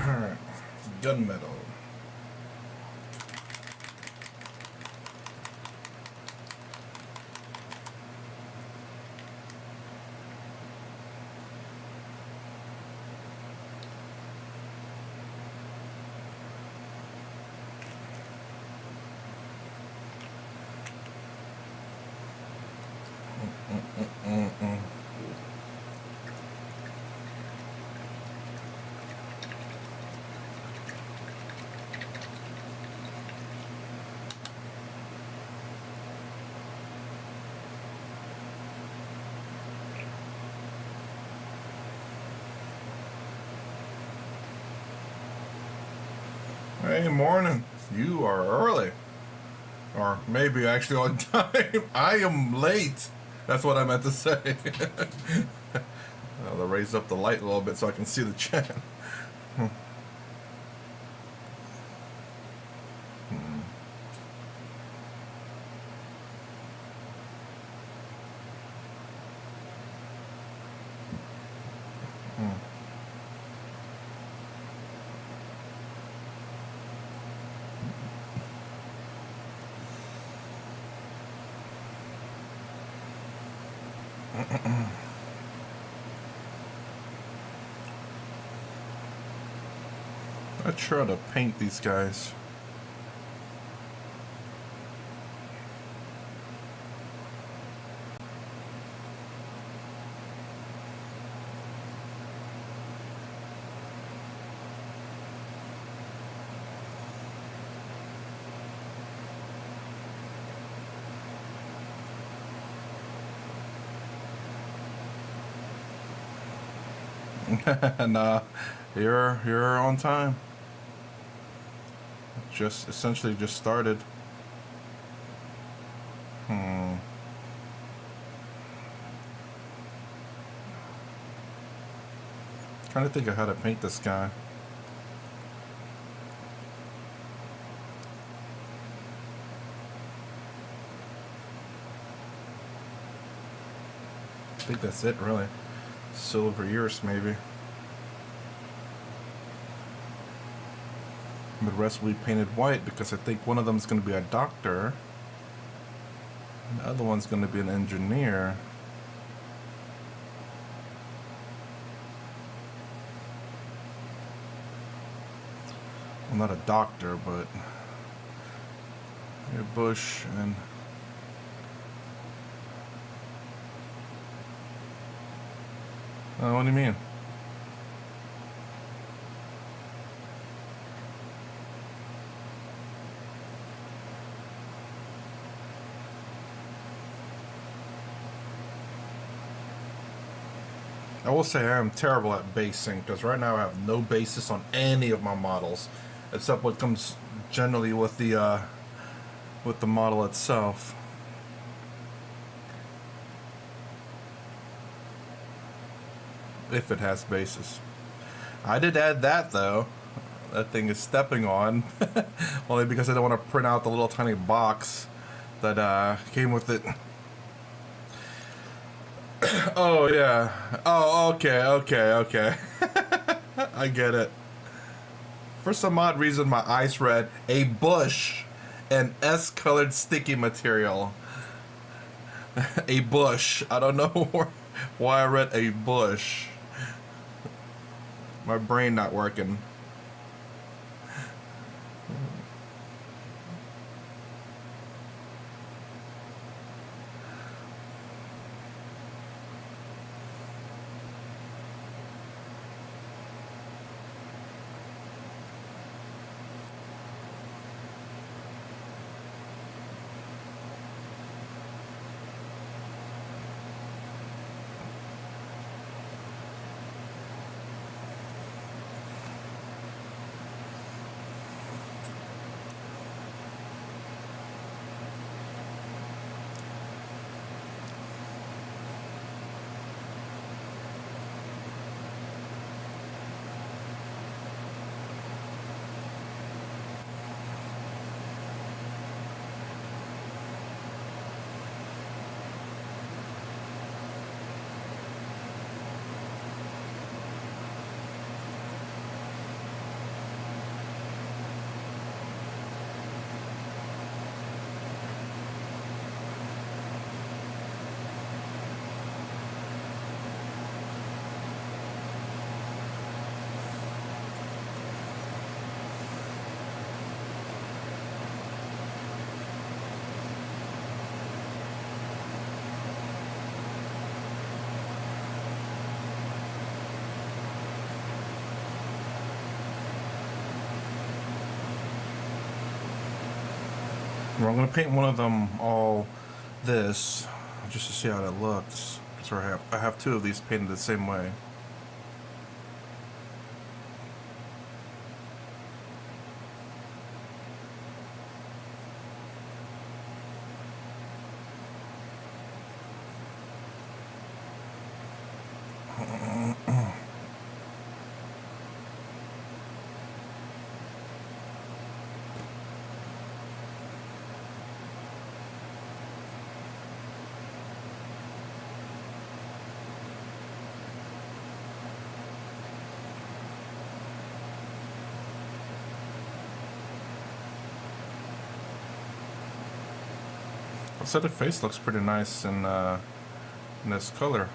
Alright. Gunmetal. Hey, morning. You are early. Or maybe actually on time. I am late. That's what I meant to say. I'll raise up the light a little bit so I can see the chat. I try to paint these guys. Nah, you're on time. Just essentially just started. Trying to think of how to paint this guy. I think that's it, really. Silver ears, maybe. The rest will be painted white because I think one of them is going to be a doctor. And the other one's going to be an engineer. Well, not a doctor, but a Bush and... what do you mean? I will say I am terrible at basing because right now I have no basis on any of my models except what comes generally with the model itself. If it has basis. I did add that though. That thing is stepping on. Only because I don't want to print out the little tiny box that came with it. Oh yeah. Oh, okay. I get it. For some odd reason, my eyes read a bush and S-colored sticky material. A bush. I don't know why I read a bush. My brain not working. Well, I'm gonna paint one of them all this, just to see how that looks. So I have two of these painted the same way. I said the face looks pretty nice in this color.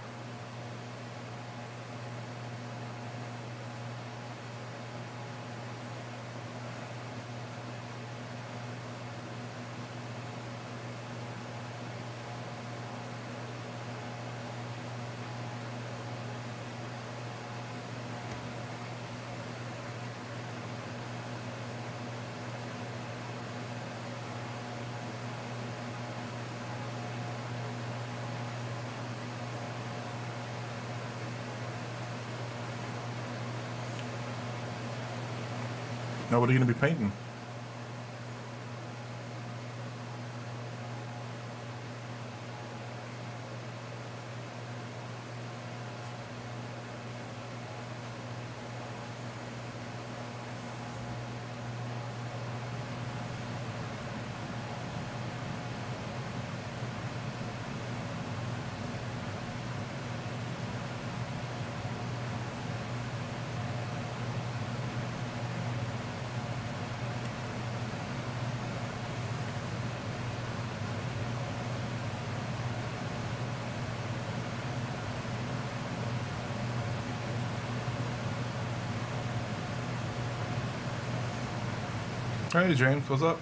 Now, what are you gonna be painting? Hey, Jane, what's up?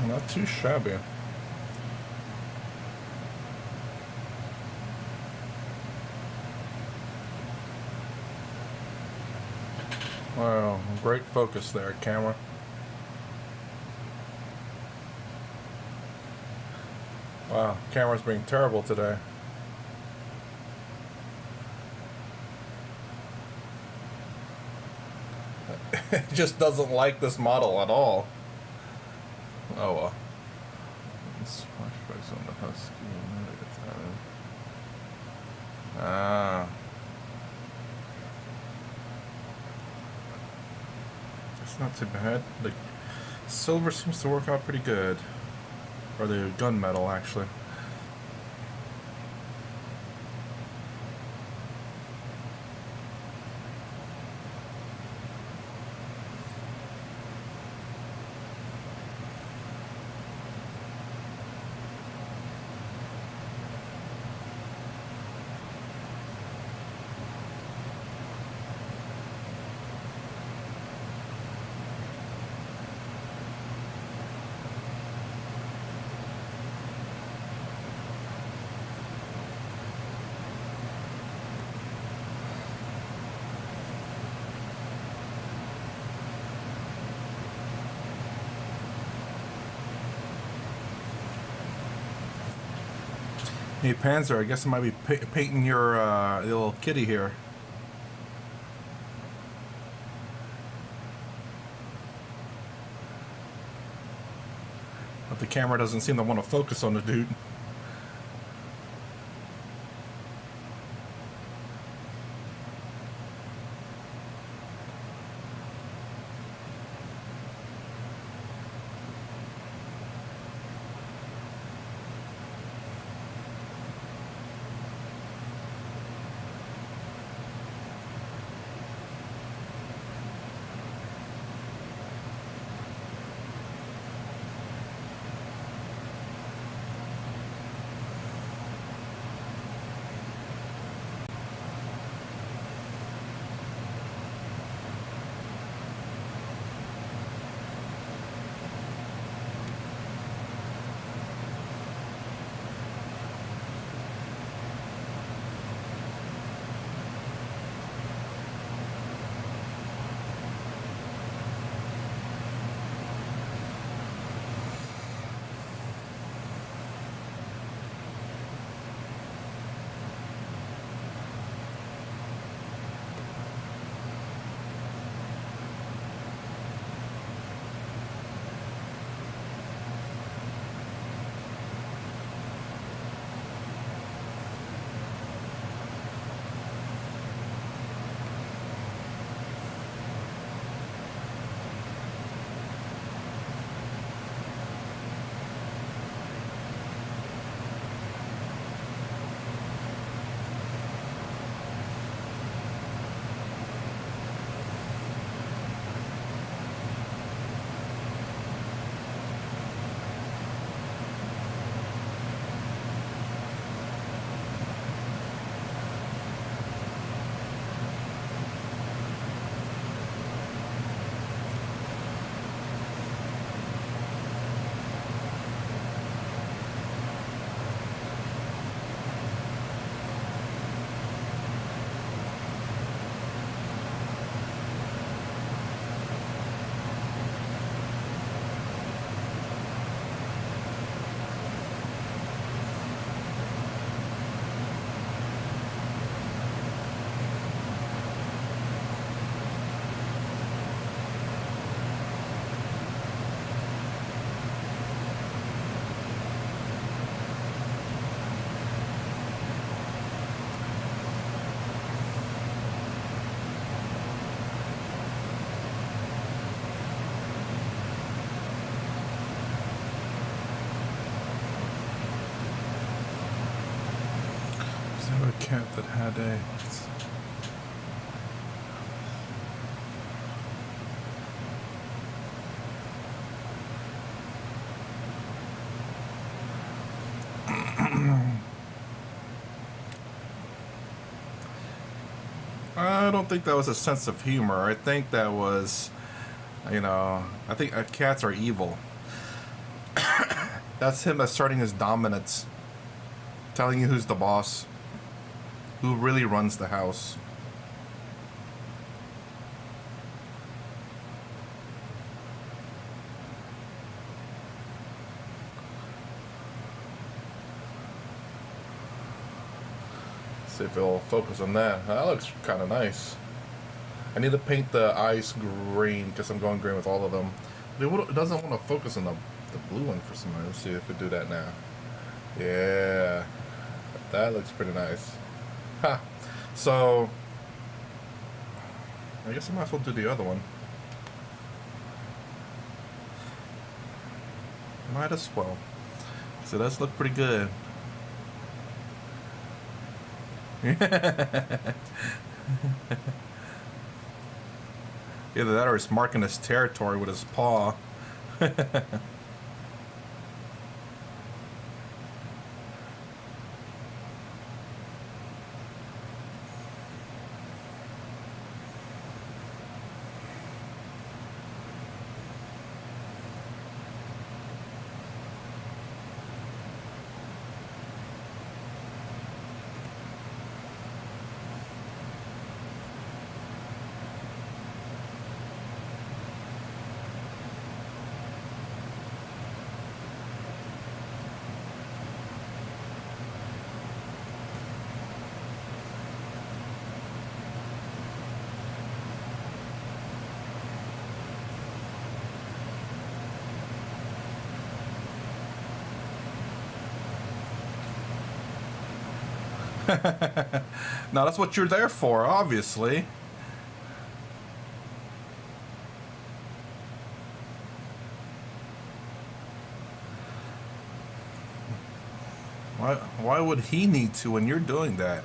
Not too shabby. Wow, great focus there, camera. Wow, camera's being terrible today. It just doesn't like this model at all. Oh well. Flashbacks on the Husky. Ah. It's not too bad. The silver seems to work out pretty good. Or the gunmetal, actually. Hey Panzer, I guess I might be painting your little kitty here. But the camera doesn't seem to want to focus on the dude. A cat that had a I don't think that was a sense of humor. I think that was, I think cats are evil. That's him asserting his dominance, telling you who's the boss, who really runs the house. See if it'll focus on that. That looks kind of nice. I need to paint the ice green because I'm going green with all of them. It doesn't want to focus on the blue one for some reason. Let's see if we do that now. Yeah, that looks pretty nice. Ha. So I guess I might as well do the other one. Might as well. So that's look pretty good. Either that or he's marking his territory with his paw. Now that's what you're there for, obviously. Why would he need to when you're doing that?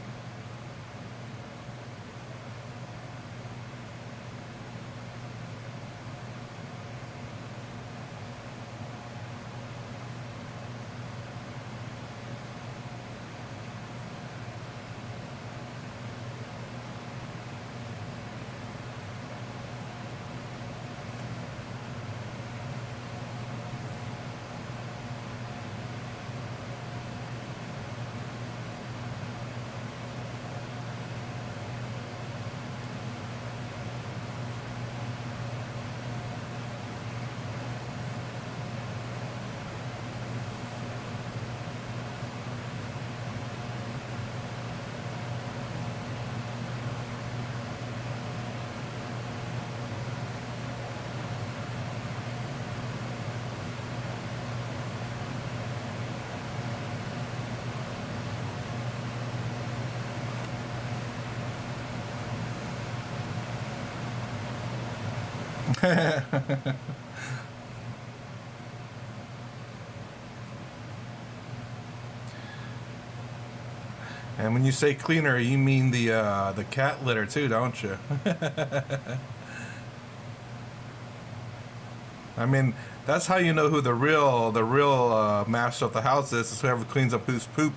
And when you say cleaner, you mean the cat litter too, don't you? I mean, that's how you know who the real master of the house is whoever cleans up whose poop.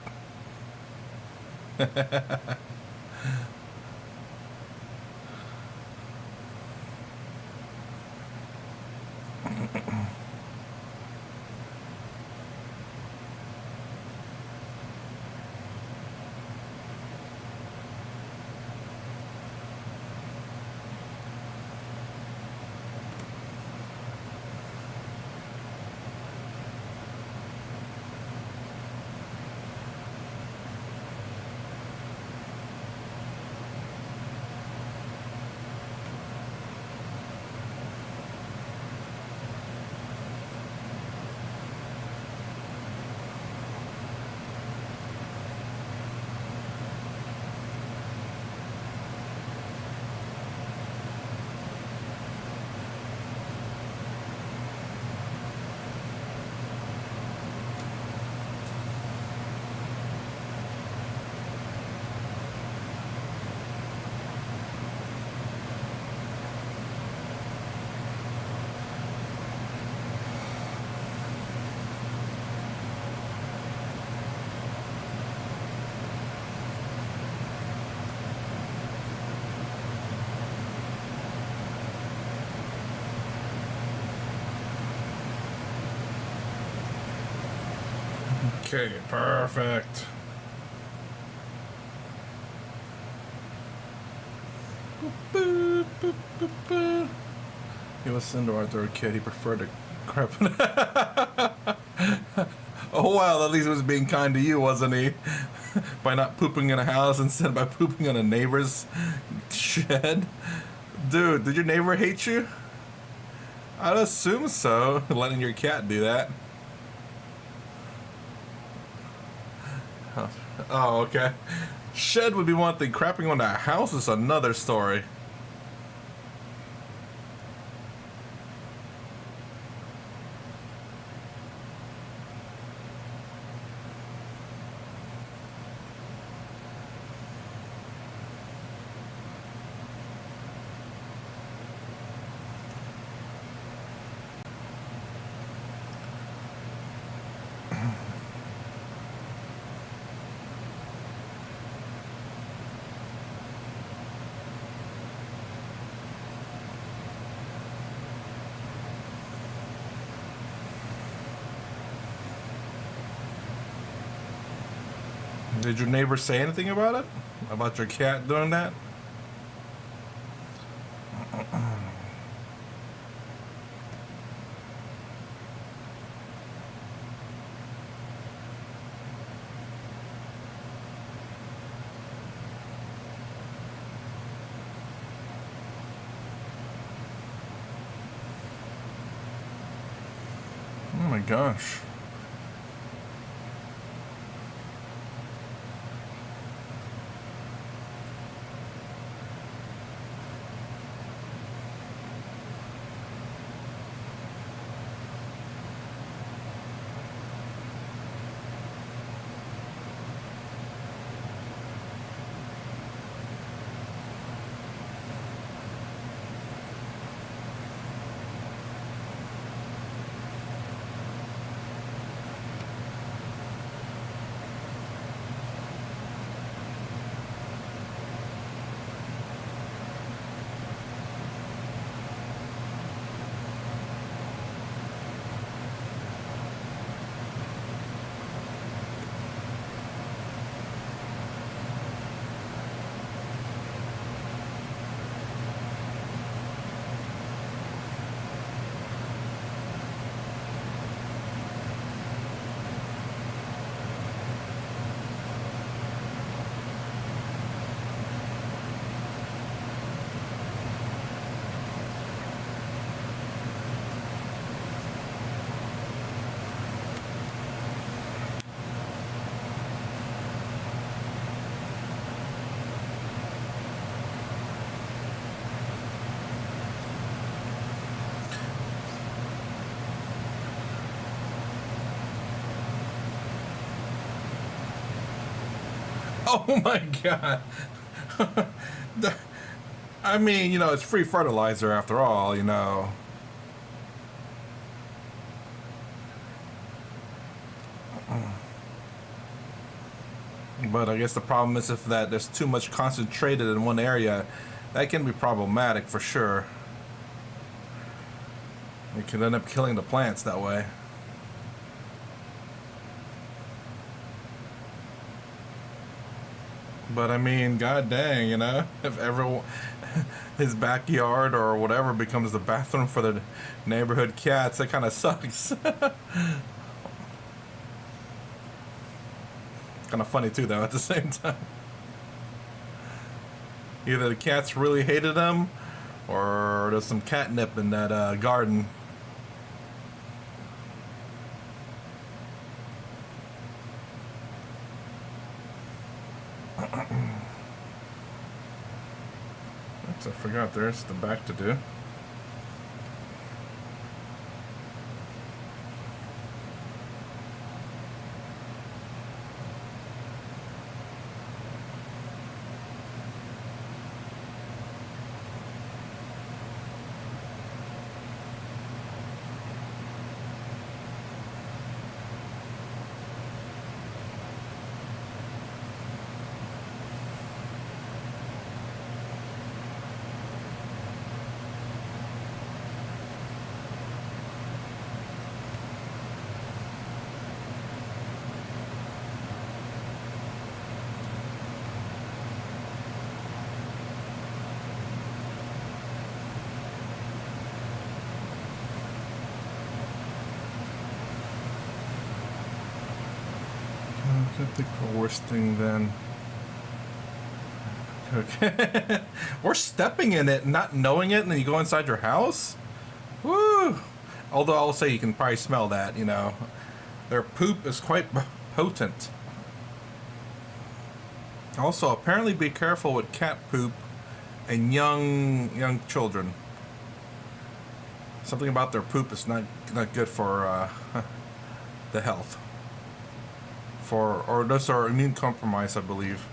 Okay, perfect. Boop, boop, boop, boop. He was Cinder Arthur a kid. He preferred to crap. Oh well, at least he was being kind to you, wasn't he? by not pooping in a house instead by pooping on a neighbor's shed. Dude, did your neighbor hate you? I'd assume so, letting your cat do that. Oh, okay. Shed would be one thing. Crapping on a house is another story. Did your neighbor say anything about it? About your cat doing that? Oh my gosh. Oh my god. I mean, it's free fertilizer after all, But I guess the problem is if that there's too much concentrated in one area, that can be problematic for sure. It can end up killing the plants that way. But I mean, god dang, if everyone, his backyard or whatever becomes the bathroom for the neighborhood cats, that kind of sucks. Kind of funny too, though, at the same time. Either the cats really hated him, or there's some catnip in that garden. Oops, I forgot there's the back to do. I think the worst thing then. Okay. We're stepping in it, not knowing it, and then you go inside your house? Woo! Although I'll say you can probably smell that, you know. Their poop is quite potent. Also, apparently be careful with cat poop and young children. Something about their poop is not good for the health. Or those are immune compromised, I believe.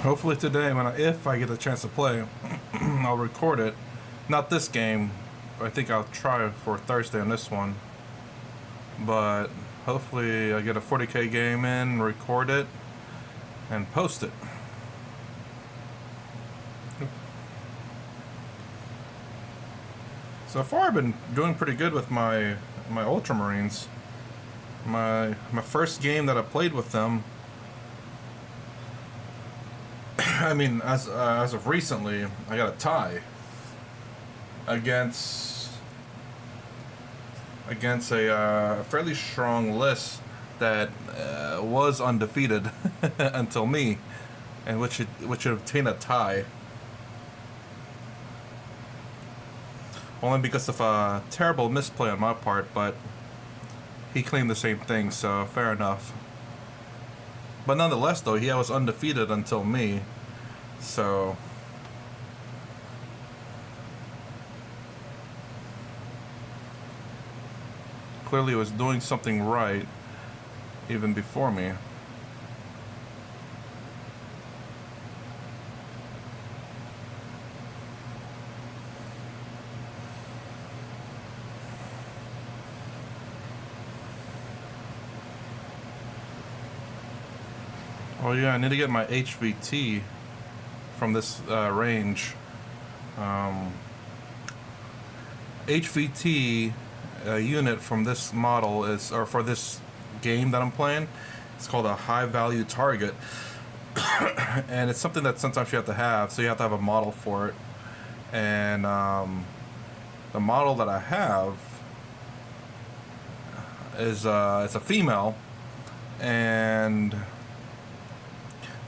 Hopefully today, if I get a chance to play, I'll record it. Not this game. I think I'll try for Thursday on this one. But hopefully I get a 40k game in, record it, and post it. So far I've been doing pretty good with my Ultramarines. My first game that I played with them, I mean, as of recently, I got a tie against a fairly strong list that was undefeated until me, and which obtained a tie only because of a terrible misplay on my part. But he claimed the same thing, so fair enough. But nonetheless, though, he was undefeated until me. So clearly was doing something right even before me. Oh yeah, I need to get my HVT from this range. HVT unit from this model is, or for this game that I'm playing, it's called a high value target. And it's something that sometimes you have to have, so you have to have a model for it. And the model that I have is it's a female, and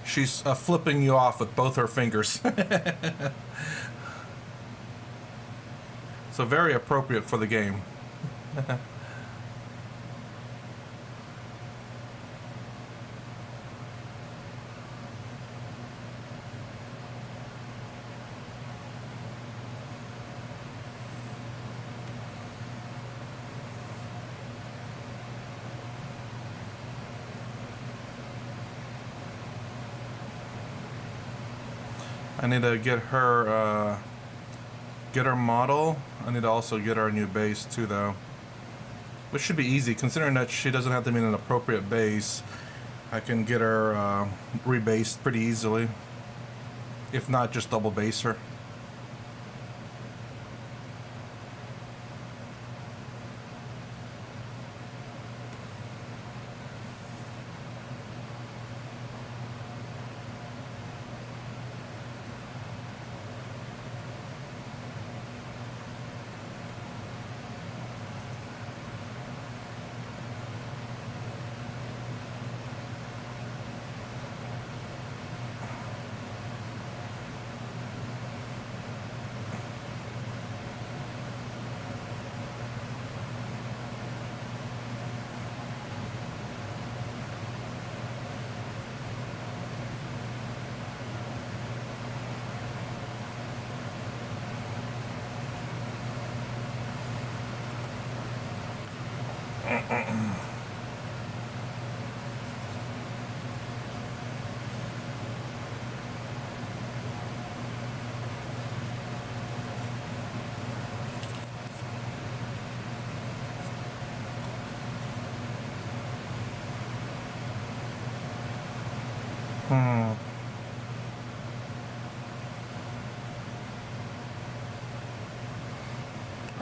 she's flipping you off with both her fingers. So very appropriate for the game. I need to get her model. I need to also get her a new base too, though. Which should be easy, considering that she doesn't have to be in an appropriate base. I can get her rebased pretty easily. If not, just double base her.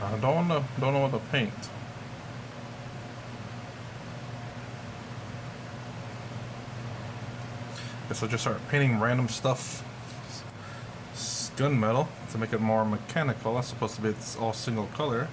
I don't know what to paint. Guess I'll just start painting random stuff. Gunmetal to make it more mechanical. That's supposed to be it's all single color.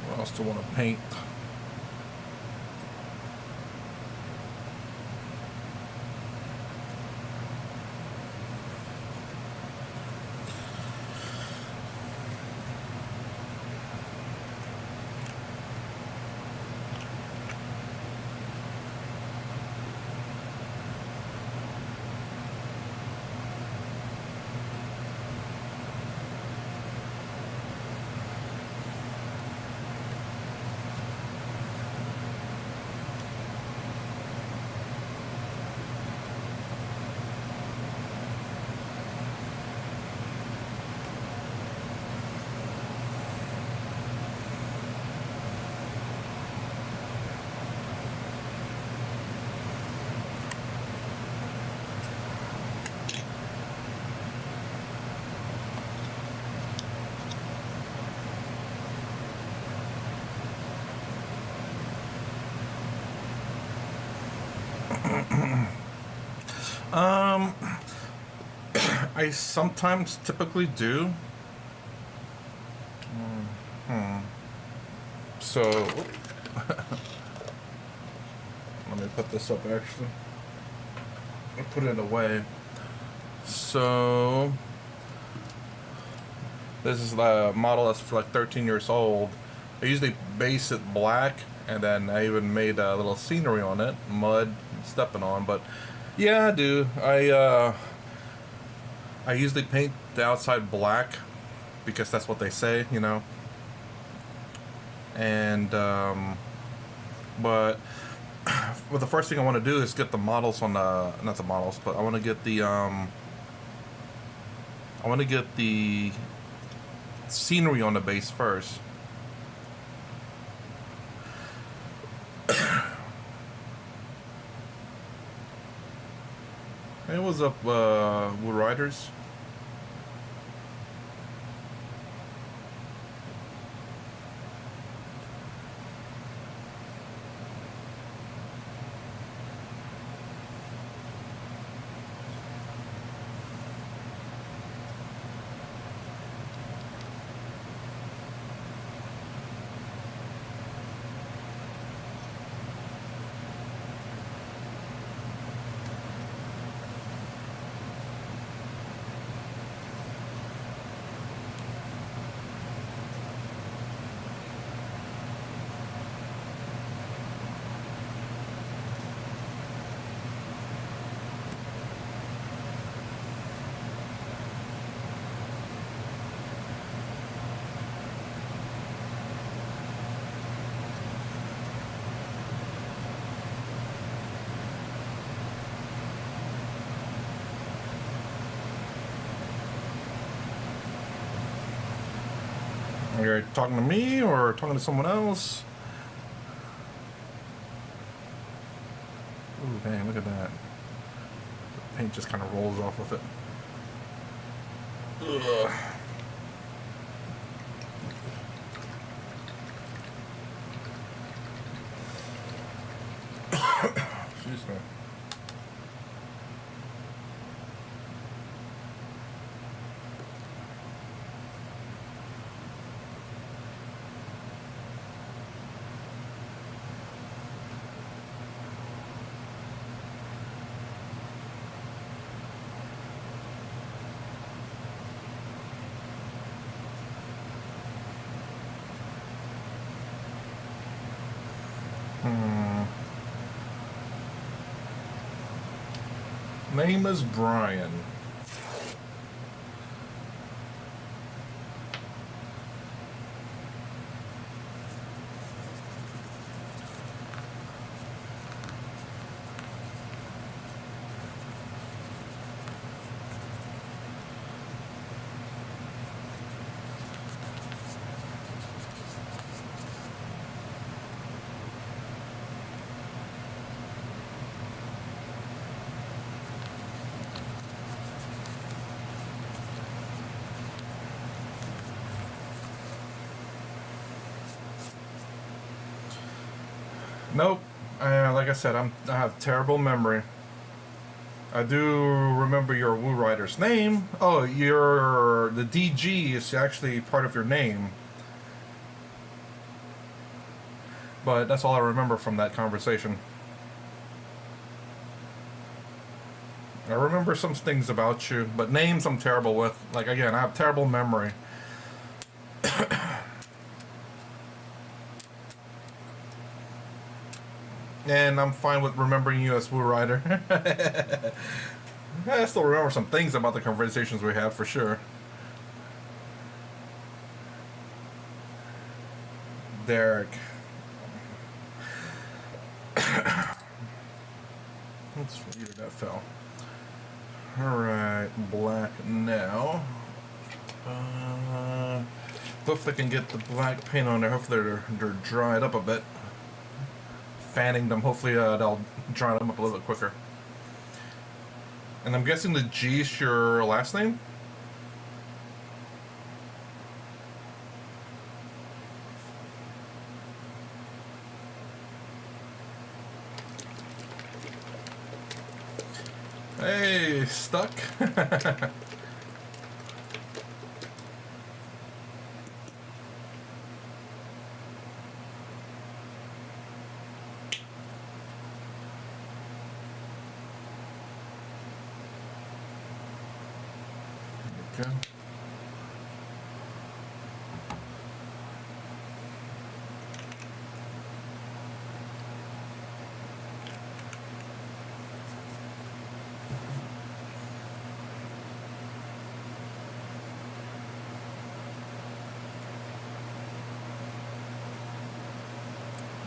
What else do I want to paint? Um, I sometimes typically do. So, let me put this up actually. I'll put it away. So, this is the model that's for like 13 years old. I usually base it black, and then I even made a little scenery on it, mud, stepping on. But yeah, I do. I usually paint the outside black because that's what they say, you know. And but well, the first thing I want to do is get the models on the, not the models, but I want to get the scenery on the base first. Hey, what's up, Wood Riders? You're talking to me or talking to someone else? Ooh, dang, look at that. The paint just kind of rolls off of it. Ugh. Excuse me. Name is Brian. Nope. Like I said, I have terrible memory. I do remember your Woo Rider's name. Oh, the DG is actually part of your name. But that's all I remember from that conversation. I remember some things about you, but names I'm terrible with. Like, again, I have terrible memory. And I'm fine with remembering you as Woo Rider. I still remember some things about the conversations we had, for sure. Derek. Let's read it, that fell. Alright, black now. Hopefully I can get the black paint on there. Hopefully they're dried up a bit. Fanning them. Hopefully they'll dry them up a little bit quicker. And I'm guessing the G is your last name? Hey, stuck. Okay.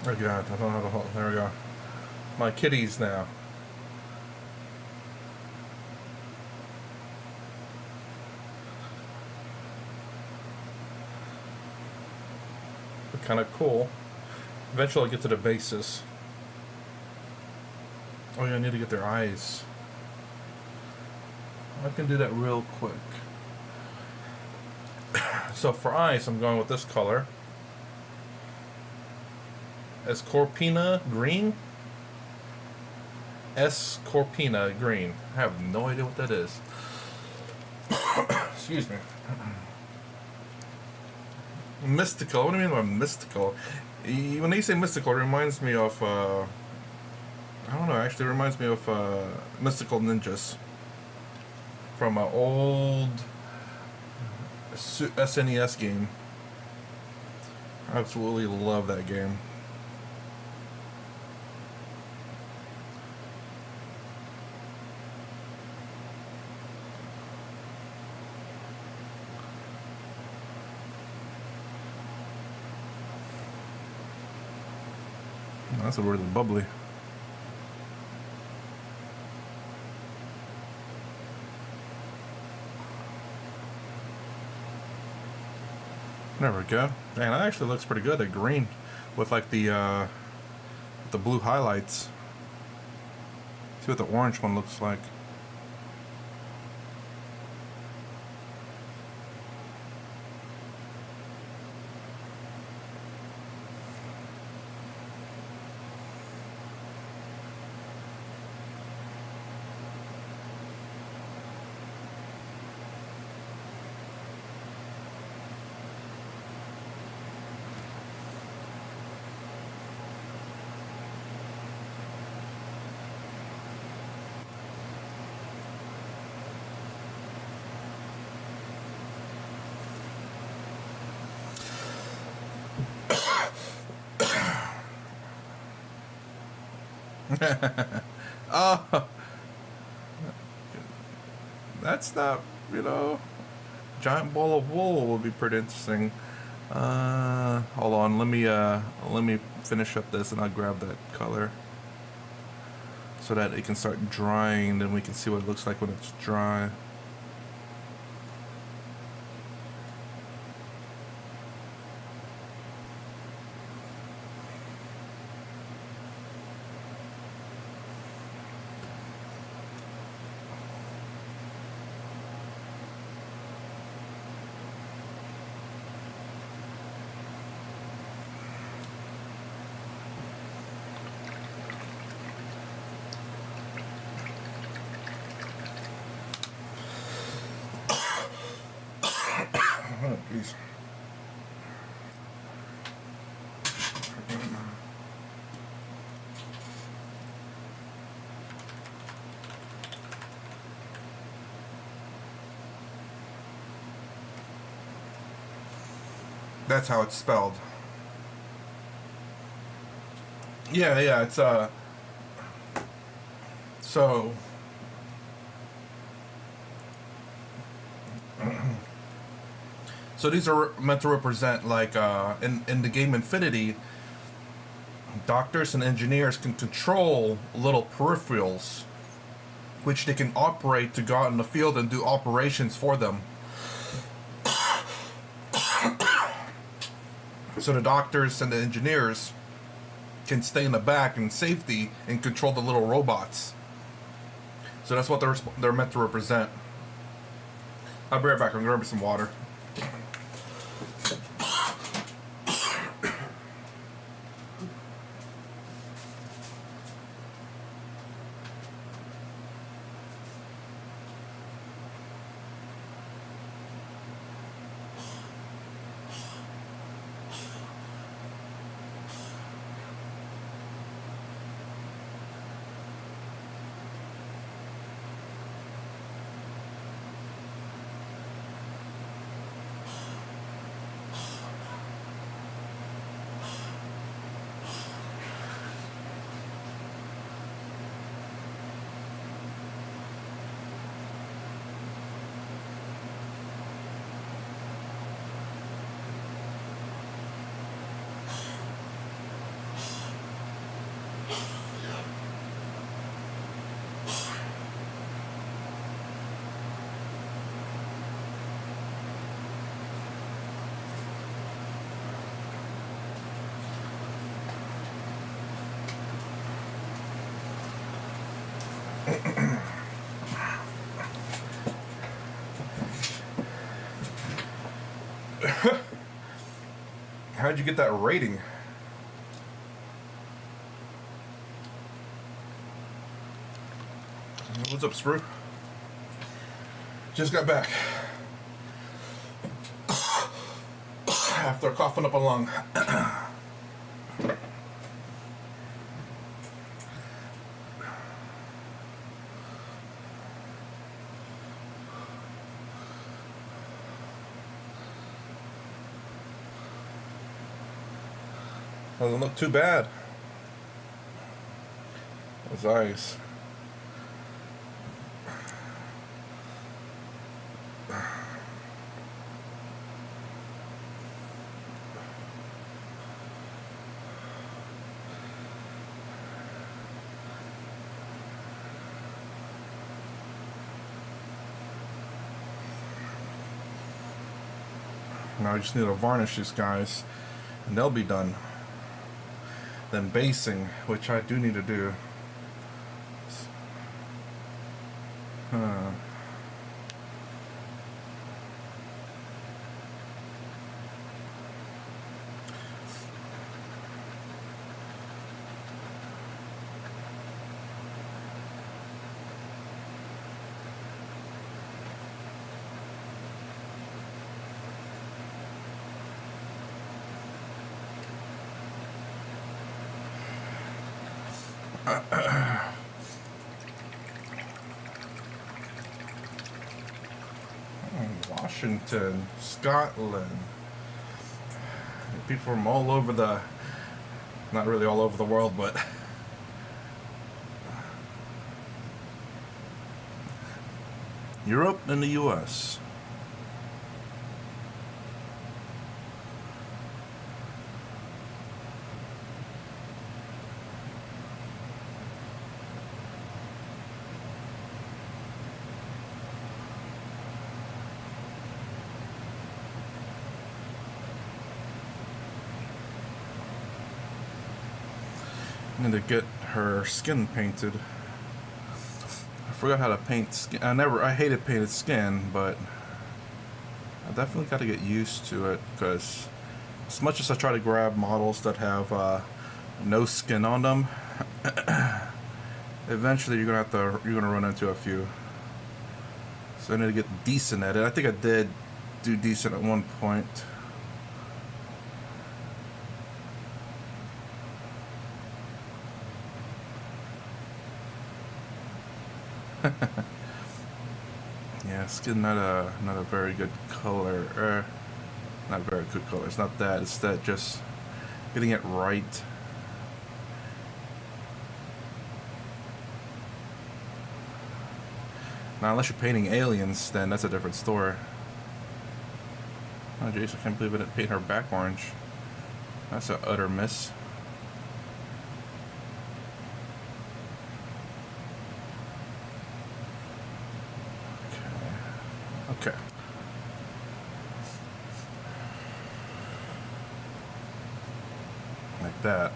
Oh god, I don't have a whole. There we go. My kitties now. They're kind of cool. Eventually I'll get to the bases. Oh yeah, I need to get their eyes. I can do that real quick. So for eyes, I'm going with this color. Escorpina green. Escorpina green. I have no idea what that is. Excuse me. Mystical. What do you mean by mystical? When they say mystical, it reminds me of. I don't know. Actually, it reminds me of Mystical Ninjas from an old SNES game. I absolutely love that game. That's a really bubbly. There we go. Man, that actually looks pretty good. The green with like the blue highlights. See what the orange one looks like. Oh, that's not, giant ball of wool will be pretty interesting. Hold on, let me finish up this and I'll grab that color so that it can start drying. Then we can see what it looks like when it's dry. Jeez. That's how it's spelled. Yeah, yeah, it's so so these are meant to represent like in the game Infinity, doctors and engineers can control little peripherals which they can operate to go out in the field and do operations for them. So the doctors and the engineers can stay in the back in safety and control the little robots. So that's what they're meant to represent. I'll be right back. I'm gonna grab me some water. How'd you get that rating? What's up, Sprue? Just got back. After coughing up a lung. Doesn't look too bad. Those eyes. Now I just need to varnish these guys, and they'll be done. Then basing, which I do need to do. Washington, Scotland. People from all over the, not really all over the world, but Europe and the US. I need to get her skin painted. I forgot how to paint skin. I hated painted skin, but I definitely got to get used to it, because as much as I try to grab models that have no skin on them, eventually you're gonna run into a few. So I need to get decent at it. I think I did do decent at one point. Yeah, skin not a very good color. Not very good color. It's not that. It's that just getting it right. Now, unless you're painting aliens, then that's a different story. Oh, jeez, I can't believe I didn't paint her back orange. That's an utter miss. Okay. Like that.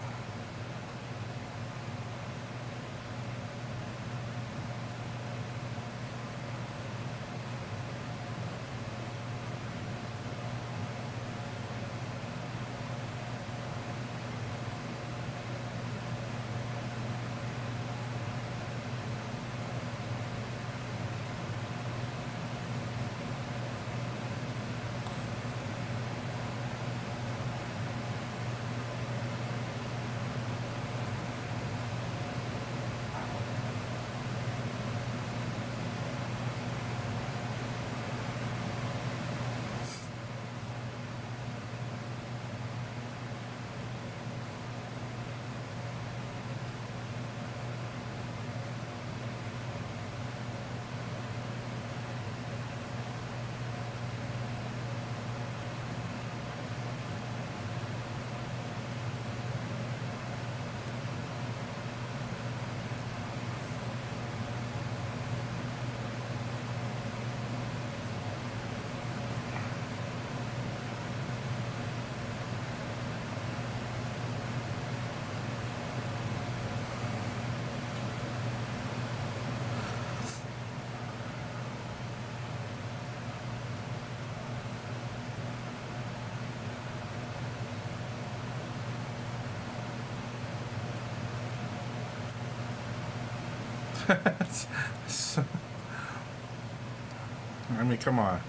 I mean, come on.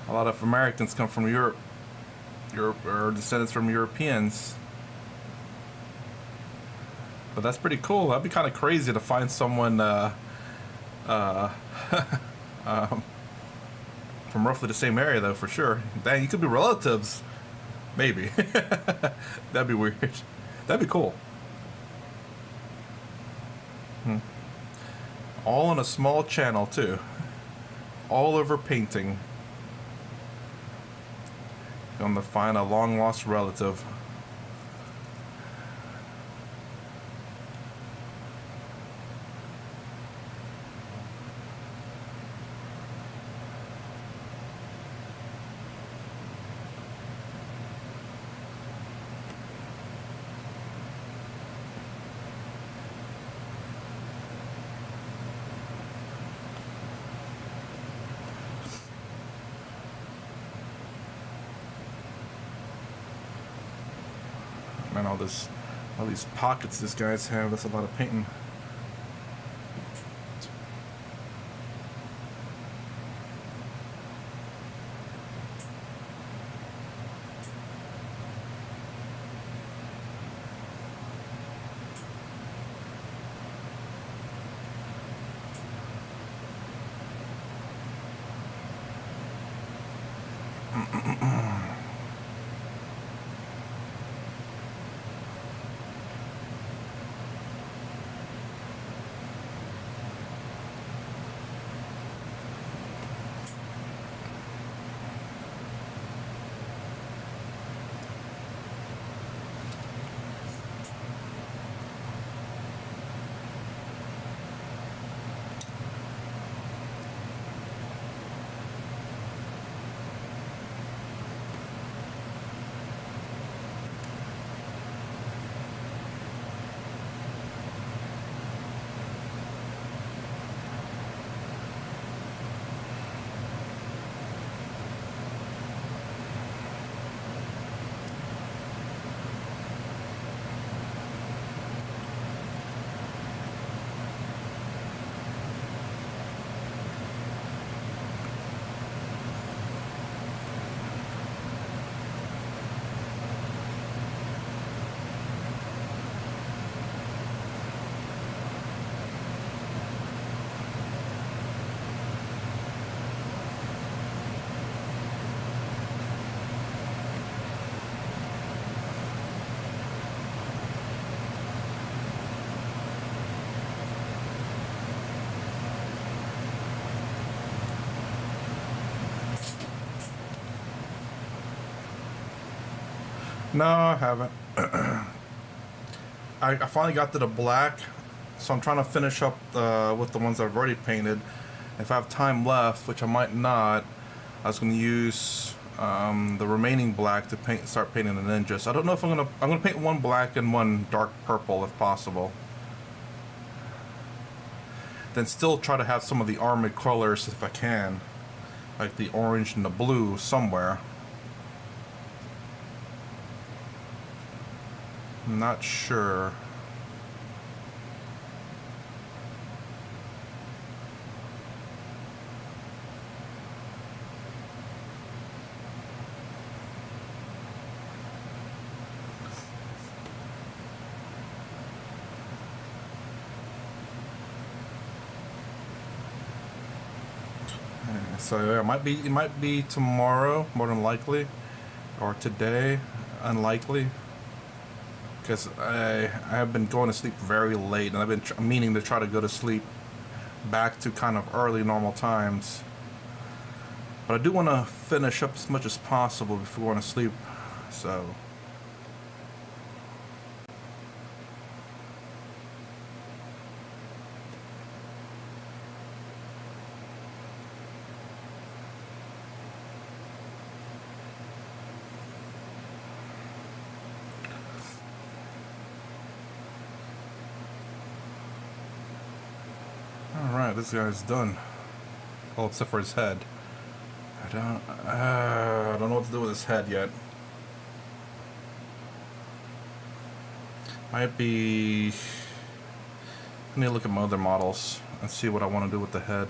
A lot of Americans come from Europe. Europe or descendants from Europeans. But that's pretty cool. That'd be kind of crazy to find someone um, from roughly the same area, though, for sure. Dang, you could be relatives. Maybe. That'd be weird. That'd be cool. All on a small channel, too. All over painting. Going to find a long-lost relative. Man, all these pockets this guy's have. That's a lot of painting. No, I haven't. I finally got to the black, so I'm trying to finish up with the ones I've already painted. If I have time left, which I might not, I was going to use the remaining black to start painting the ninjas. I don't know if I'm gonna paint one black and one dark purple if possible. Then still try to have some of the armored colors if I can, like the orange and the blue somewhere. I'm not sure. So yeah, it might be tomorrow, more than likely, or today, unlikely, because I have been going to sleep very late, and I've been meaning to try to go to sleep back to kind of early normal times. But I do want to finish up as much as possible before going to sleep, so. Alright, this guy's done. Well, except for his head. I don't know what to do with his head yet. Might be... I need to look at my other models and see what I want to do with the head.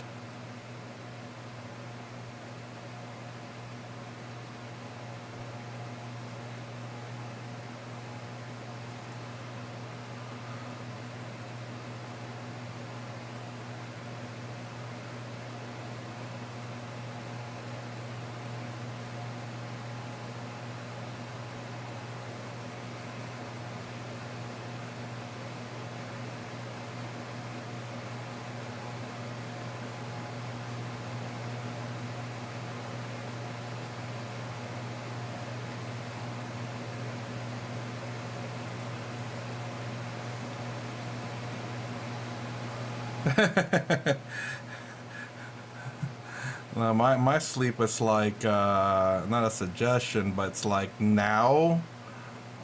No, my sleep is like not a suggestion, but it's like now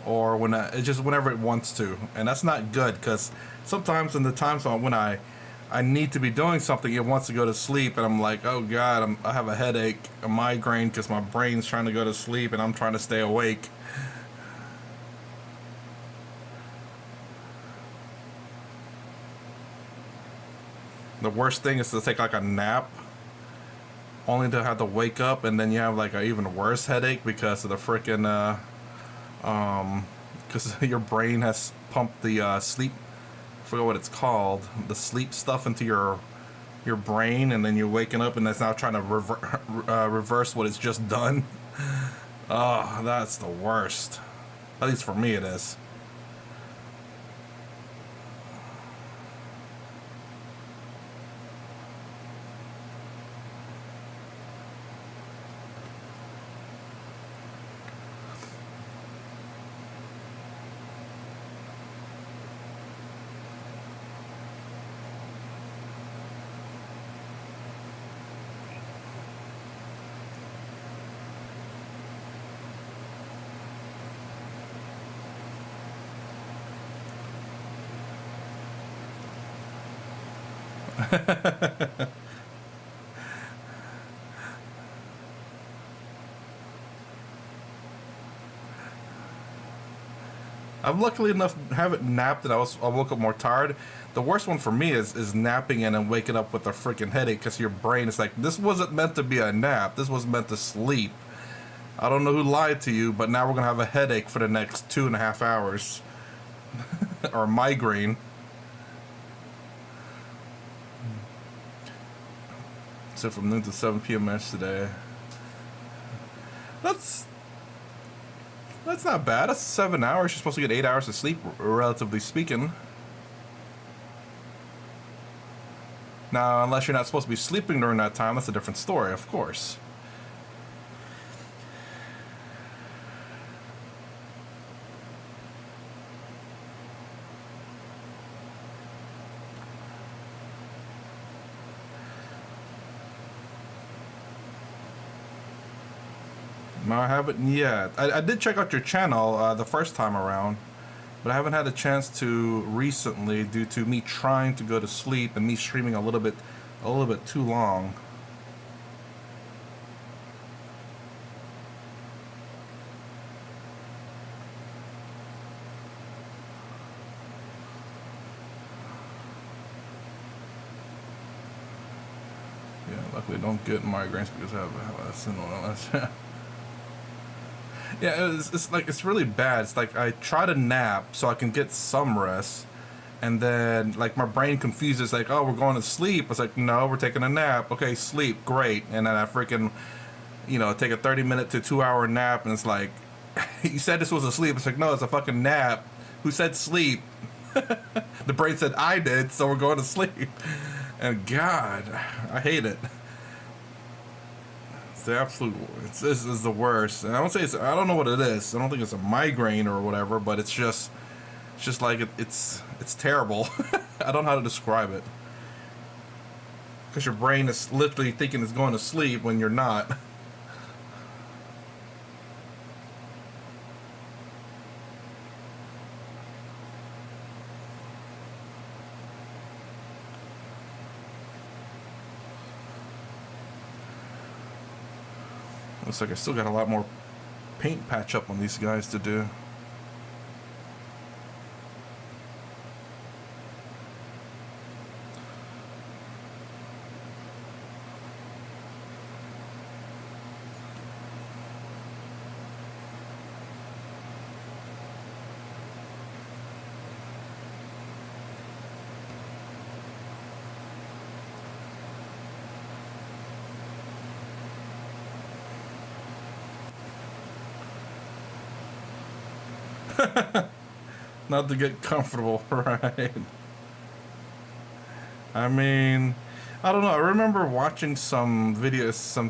or it's just whenever it wants to, and that's not good because sometimes in the times when I need to be doing something, it wants to go to sleep, and I'm like, oh god, I have a headache, a migraine because my brain's trying to go to sleep and I'm trying to stay awake. The worst thing is to take like a nap only to have to wake up, and then you have like an even worse headache because of the freaking because your brain has pumped the sleep, I forget what it's called, the sleep stuff into your brain, and then you're waking up and that's now trying to reverse what it's just done. Oh, that's the worst. At least for me it is. I've luckily enough haven't napped and I woke up more tired. The worst one for me is napping and then waking up with a freaking headache because your brain is like, this wasn't meant to be a nap. This was meant to sleep. I don't know who lied to you, but now we're gonna have a headache for the next 2.5 hours, or migraine. So from noon to 7 p.m. yesterday. That's not bad. That's 7 hours. You're supposed to get 8 hours of sleep, relatively speaking. Now, unless you're not supposed to be sleeping during that time, that's a different story, of course. No, I haven't yet. I did check out your channel the first time around, but I haven't had a chance to recently due to me trying to go to sleep and me streaming a little bit too long. Yeah, luckily don't get migraines because I have yeah, it's like it's really bad. It's like I try to nap so I can get some rest, and then like my brain confuses like, oh, we're going to sleep. It's like, no, we're taking a nap. Okay, sleep, great. And then I freaking, take a 30-minute to 2-hour nap, and it's like, you said this was a sleep. It's like, no, it's a fucking nap. Who said sleep? The brain said I did, so we're going to sleep. And God, I hate it. It's the absolute. This is the worst. And I don't say it's. I don't know what it is. I don't think it's a migraine or whatever, but it's just like it's terrible. I don't know how to describe it. Because your brain is literally thinking it's going to sleep when you're not. Looks like I still got a lot more paint patch up on these guys to do. Not to get comfortable, right? I mean, I don't know. I remember watching some videos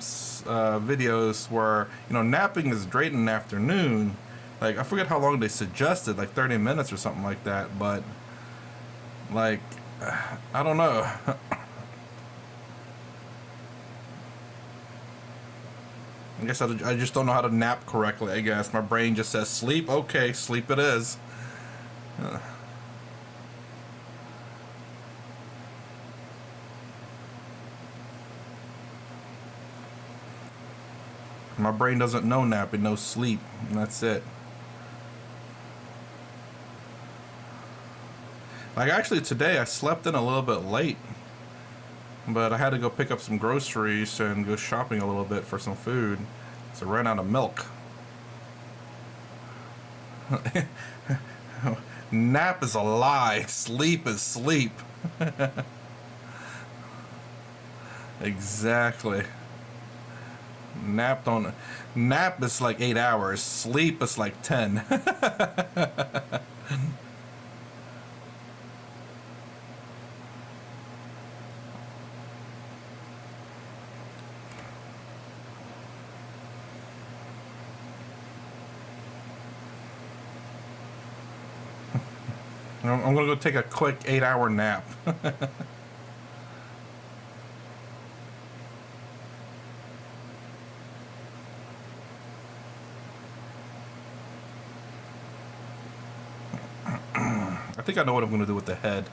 where napping is great in the afternoon. Like I forget how long they suggested, like 30 minutes or something like that. But like, I don't know. I guess I just don't know how to nap correctly. I guess my brain just says sleep. Okay, sleep it is. My brain doesn't know nap, it knows sleep, and that's it. Like actually today I slept in a little bit late, but I had to go pick up some groceries and go shopping a little bit for some food, so I ran out of milk. Nap is a lie. Sleep is sleep. Exactly. Nap is like 8 hours. Sleep is like 10. I'm gonna go take a quick 8-hour nap. I think I know what I'm going to do with the head.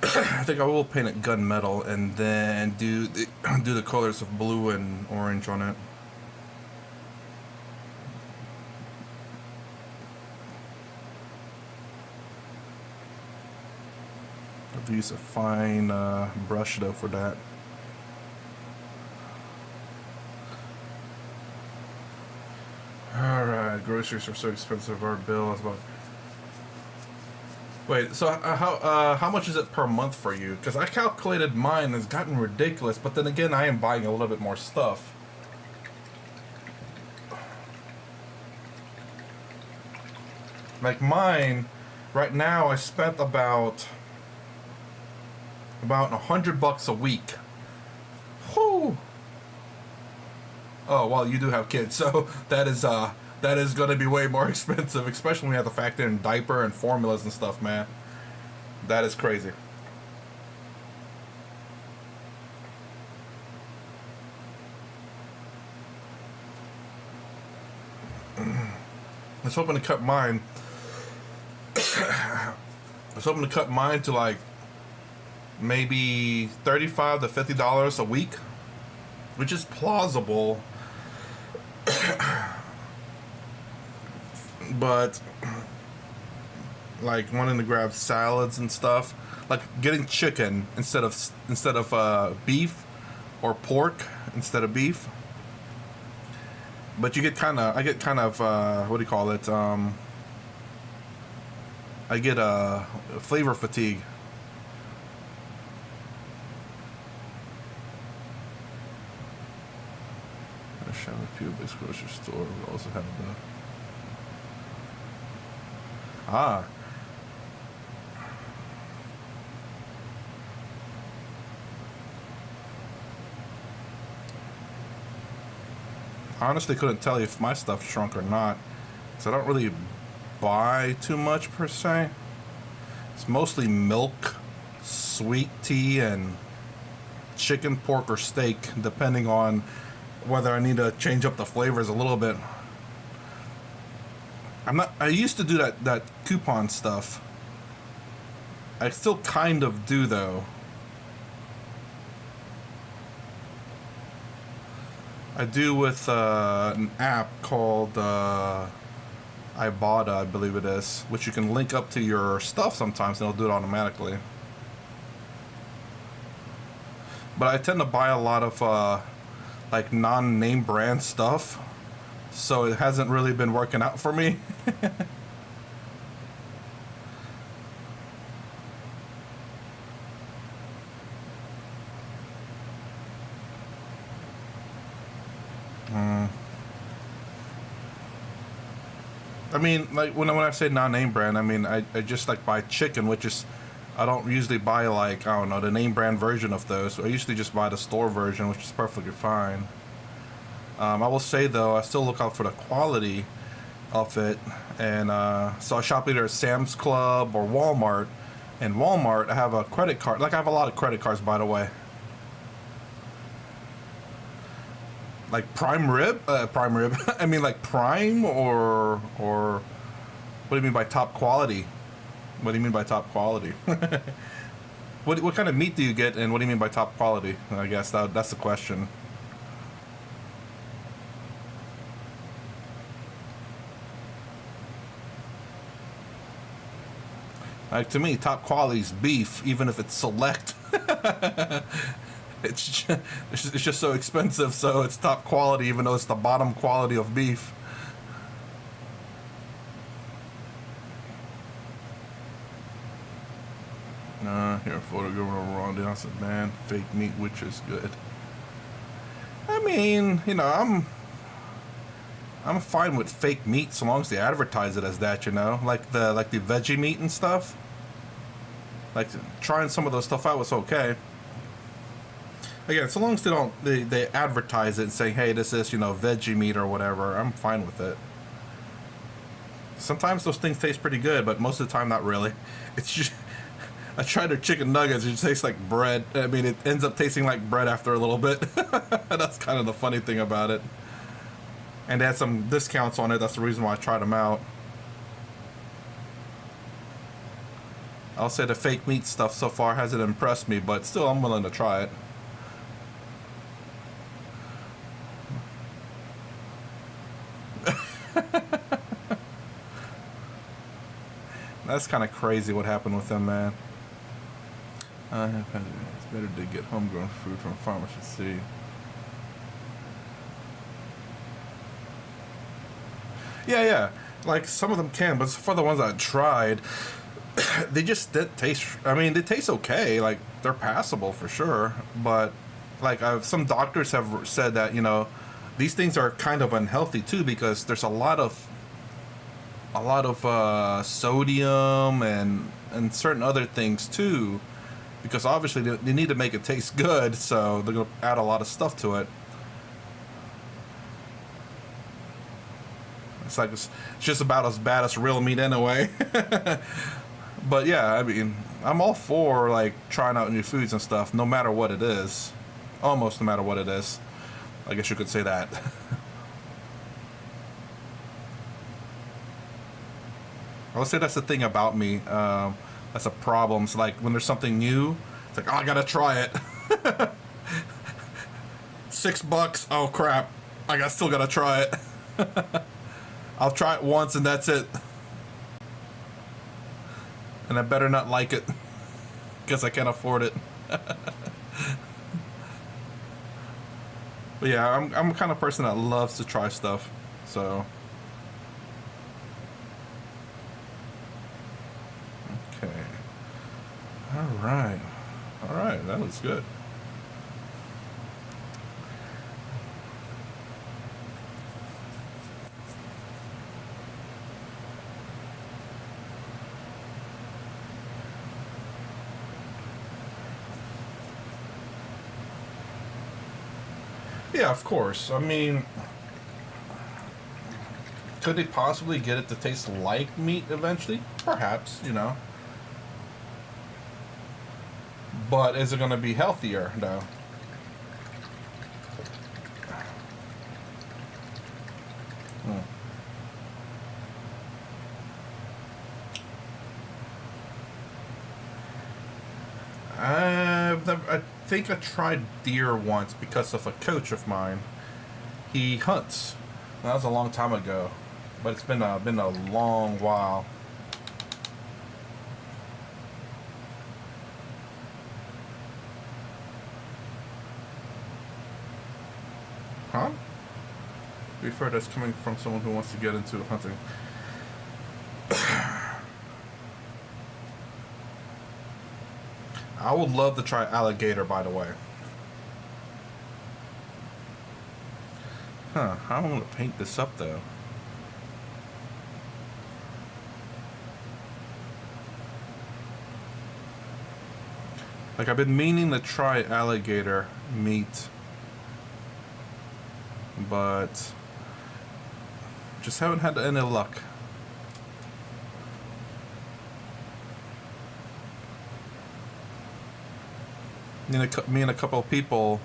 I think I will paint it gunmetal and then do the colors of blue and orange on it. I have to use a fine brush though for that. Alright, groceries are so expensive. Our bill is about... Wait, so how much is it per month for you? Because I calculated mine has gotten ridiculous, but then again, I am buying a little bit more stuff. Like mine, right now, I spent about $100 a week. Whew. Oh well, you do have kids, so that is gonna be way more expensive, especially when you have to factor in diaper and formulas and stuff, man. That is crazy. I was hoping to cut mine. I was hoping to cut mine to like maybe $35 to $50 a week, which is plausible. But like wanting to grab salads and stuff, like getting chicken instead of beef, or pork instead of beef. But I get kind of what do you call it? I get flavor fatigue. I shop at Publix grocery store. We also have the I honestly couldn't tell you if my stuff shrunk or not, because I don't really buy too much per se. It's mostly milk, sweet tea, and chicken, pork, or steak, depending on whether I need to change up the flavors a little bit. I used to do that coupon stuff. I still kind of do though. I do with an app called Ibotta, I believe it is, which you can link up to your stuff sometimes and it'll do it automatically. But I tend to buy a lot of like non-name brand stuff, so it hasn't really been working out for me. I mean, like when I say non-name brand, I mean I just like buy chicken, which is I don't usually buy like I don't know the name brand version of those. I usually just buy the store version, which is perfectly fine. I will say though, I still look out for the quality of it, and so I shop either at Sam's Club or Walmart. And Walmart, I have a credit card. Like I have a lot of credit cards, by the way. Like prime rib. I mean, like prime or what do you mean by top quality? What do you mean by top quality? What kind of meat do you get, and what do you mean by top quality? I guess that's the question. Like to me, top quality is beef, even if it's select. It's just so expensive, so it's top quality, even though it's the bottom quality of beef. Here, photo going over Ron down. I said, man, fake meat, which is good. I mean, you know, I'm fine with fake meat so long as they advertise it as that, you know, like the veggie meat and stuff. Like trying some of those stuff out was okay. Again, so long as they advertise it and say, hey, this is, you know, veggie meat or whatever, I'm fine with it. Sometimes those things taste pretty good, but most of the time not really. It's just I tried their chicken nuggets, it tastes like bread. I mean, it ends up tasting like bread after a little bit. That's kind of the funny thing about it. And they had some discounts on it, that's the reason why I tried them out. I'll say the fake meat stuff so far hasn't impressed me, but still I'm willing to try it. That's kind of crazy what happened with them, man. It's better to get homegrown food from farmers to see. Yeah. Like some of them can, but for the ones I tried, they just didn't taste. I mean, they taste okay. Like they're passable for sure, but like some doctors have said that, you know, these things are kind of unhealthy too, because there's a lot of sodium and certain other things too, because obviously they need to make it taste good, so they're gonna add a lot of stuff to it. It's just about as bad as real meat anyway. But yeah, I mean, I'm all for like trying out new foods and stuff, no matter what it is. Almost no matter what it is. I guess you could say that. I would say that's the thing about me. That's a problem. So like when there's something new, it's like, oh, I gotta try it. $6. Oh crap! Still gotta try it. I'll try it once and that's it. And I better not like it because I can't afford it. But yeah, I'm the kind of person that loves to try stuff. So okay, all right, that was good. Yeah, of course. I mean, could they possibly get it to taste like meat eventually? Perhaps, you know. But is it going to be healthier, though? Hmm. I think I tried deer once because of a coach of mine. He hunts. That was a long time ago, but it's been a long while. Huh? To be fair, that's coming from someone who wants to get into hunting. I would love to try alligator, by the way. Huh? How am I gonna paint this up though? Like I've been meaning to try alligator meat, but just haven't had any luck. Me and a couple of people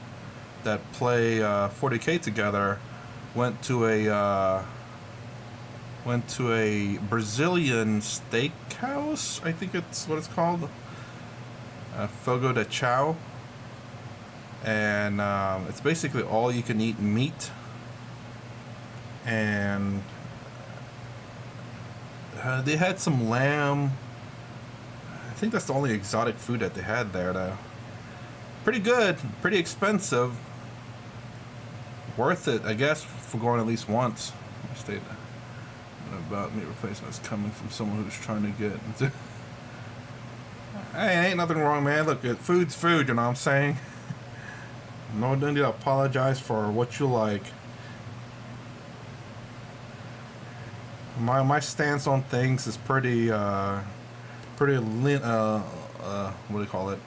that play 40K together went to a Brazilian steakhouse. I think it's what it's called, Fogo de Chao, and it's basically all you can eat meat, and they had some lamb. I think that's the only exotic food that they had there, though. Pretty good, pretty expensive. Worth it, I guess, for going at least once. I stated about meat replacements coming from someone who's trying to get into. Hey, ain't nothing wrong, man. Look, food's food, you know what I'm saying? No need to apologize for what you like. My stance on things is pretty what do you call it?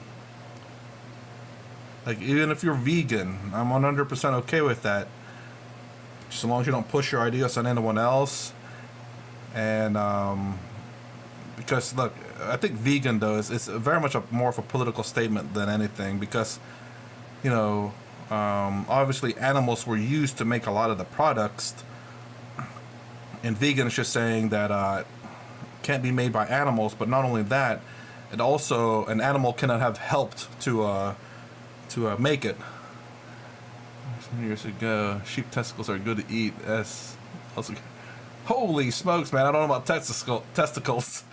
Like, even if you're vegan, I'm 100% okay with that. Just as long as you don't push your ideas on anyone else. And, because, look, I think vegan, though, is very much more of a political statement than anything. Because, you know, obviously animals were used to make a lot of the products. And vegan is just saying that it can't be made by animals. But not only that, it also, an animal cannot have helped to make it. Some years ago, sheep testicles are good to eat. Holy smokes, man! I don't know about testicles. Testicles.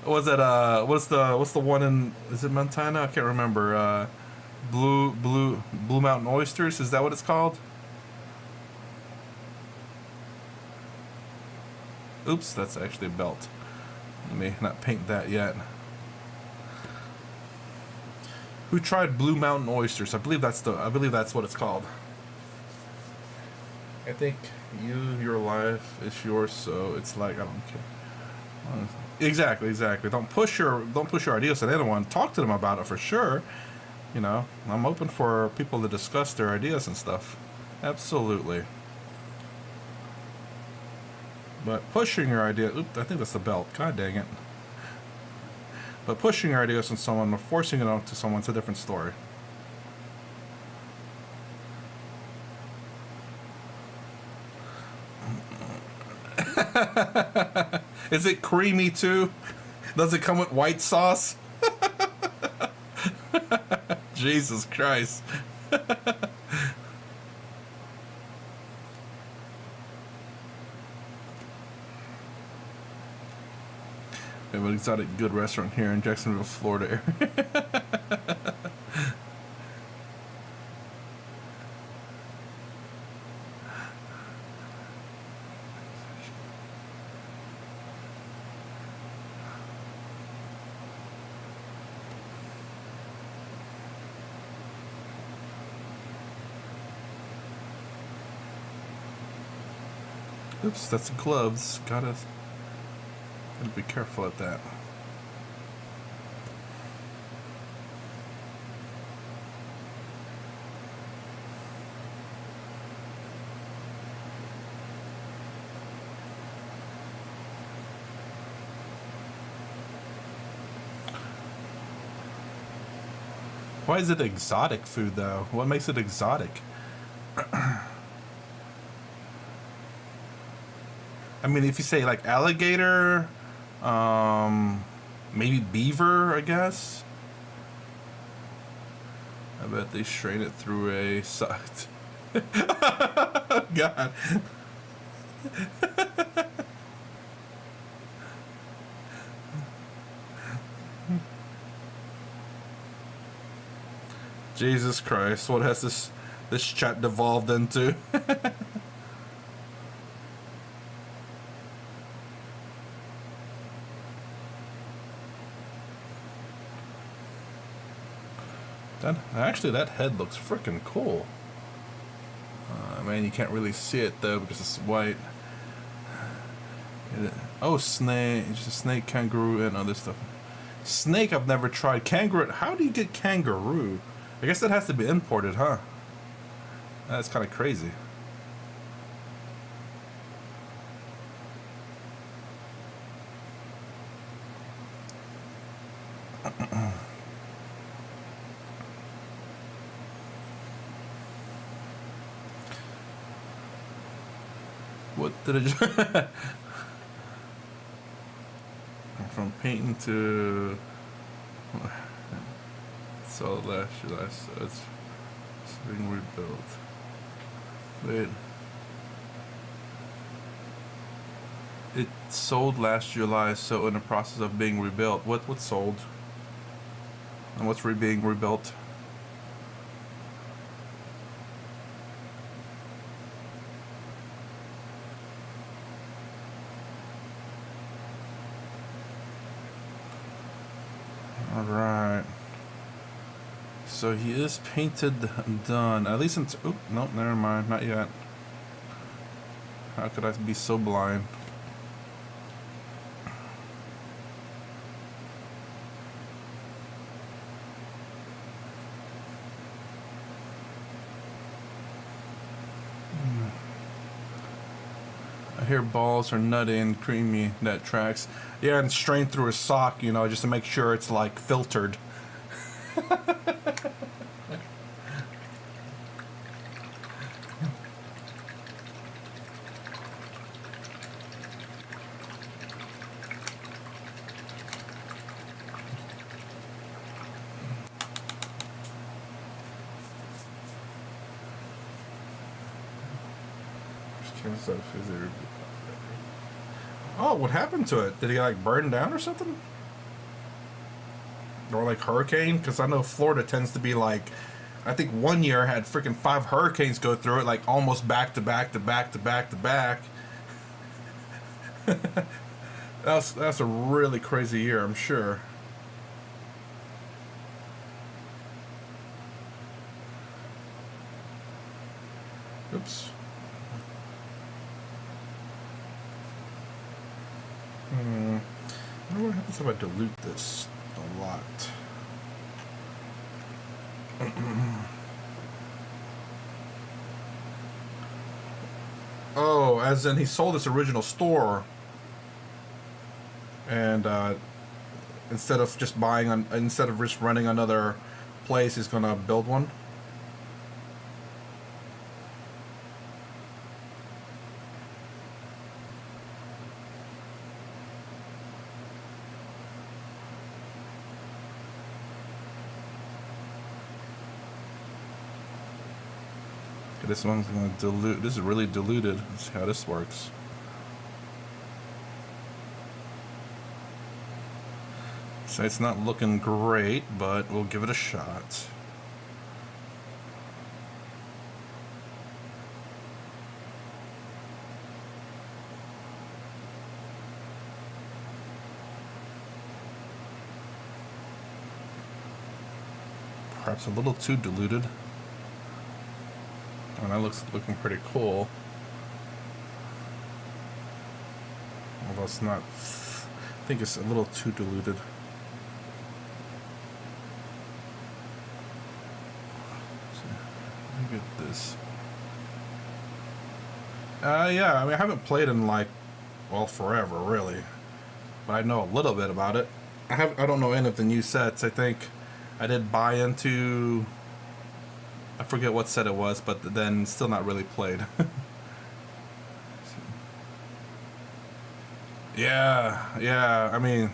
Was it what's the one in? Is it Montana? I can't remember. Blue Mountain oysters. Is that what it's called? Oops, that's actually a belt. Let me not paint that yet. Who tried Blue Mountain oysters? I believe that's what it's called. I think your life is yours, so it's like I don't care. Exactly. Don't push your ideas on anyone. Talk to them about it for sure. You know, I'm open for people to discuss their ideas and stuff. Absolutely. But pushing your idea, oops, I think that's the belt. God dang it. But pushing your ideas on someone or forcing it onto someone's a different story. Is it creamy too? Does it come with white sauce? Jesus Christ. We have an exotic good restaurant here in Jacksonville, Florida area. Oops, that's gloves. Gotta be careful at that. Why is it exotic food though? What makes it exotic? I mean, if you say like alligator, maybe beaver, I guess. I bet they strain it through a sucked. God. Jesus Christ, what has this chat devolved into? Actually, that head looks freaking cool. Man, you can't really see it though because it's white. Oh, snake, just a snake, kangaroo, and other stuff. Snake, I've never tried. Kangaroo, how do you get kangaroo? I guess that has to be imported, huh? That's kind of crazy. What did it? From painting to solid last July, so it's being rebuilt. Wait, it sold last July, so in the process of being rebuilt. What sold? And what's being rebuilt? Alright. So he is painted done. At least it's... Oop, nope, never mind. Not yet. How could I be so blind? I hear balls are nutty and creamy. That tracks. Yeah, and strained through a sock, you know, just to make sure it's like filtered. Oh, what happened to it? Did it get like burned down or something? Or like hurricane? Because I know Florida tends to be like, I think one year had freaking 5 hurricanes go through it, like almost back to back to back to back to back. That's a really crazy year, I'm sure. Oops. I wonder what happens if I dilute this a lot. Oh, as in he sold his original store, and instead of just running another place, he's gonna build one. Okay, this one's gonna dilute. This is really diluted. Let's see how this works. So it's not looking great, but we'll give it a shot. Perhaps a little too diluted. And that looks looking pretty cool. Although it's not, I think it's a little too diluted. Let me get this. Yeah, I mean, I haven't played in like, well, forever, really. But I know a little bit about it. I don't know any of the new sets. I think I did buy into, I forget what set it was, but then still not really played. Yeah. I mean,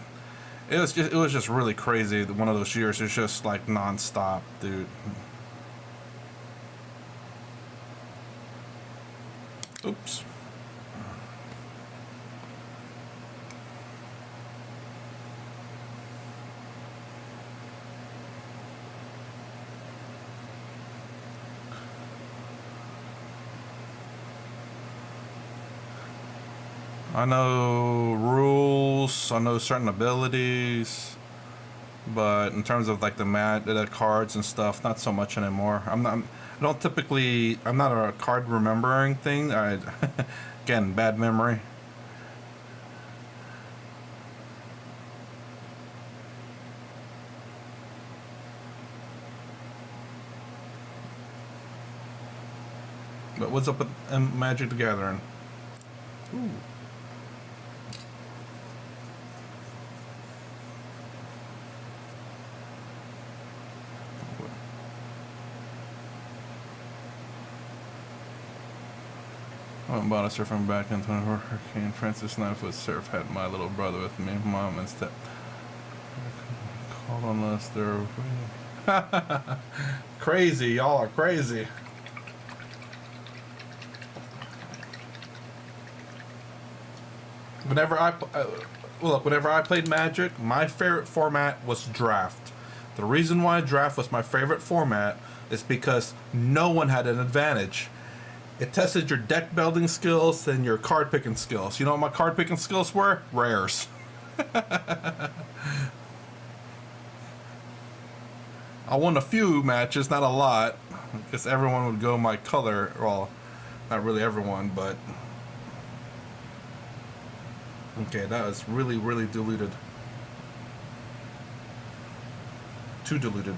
it was just really crazy. One of those years, it's just like nonstop, dude. Oops. I know rules, I know certain abilities, but in terms of like the cards and stuff, not so much anymore. I don't typically, I'm not a card remembering thing. Again, bad memory. But what's up with Magic the Gathering? Ooh. I went bought a surfing back in 24 Hurricane. Francis 9-foot surf had my little brother with me, mom and step. Called on us. They're crazy. Y'all are crazy. Whenever I played Magic, my favorite format was Draft. The reason why Draft was my favorite format is because no one had an advantage. It tested your deck building skills and your card picking skills. You know what my card picking skills were? Rares. I won a few matches, not a lot, because everyone would go my color. Well, not really everyone, but okay, that was really, really diluted. Too diluted.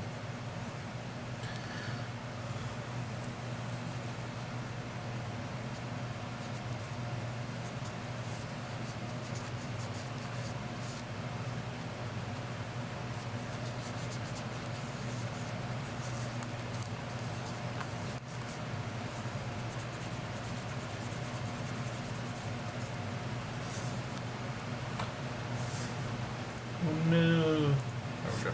Oh no. There we go.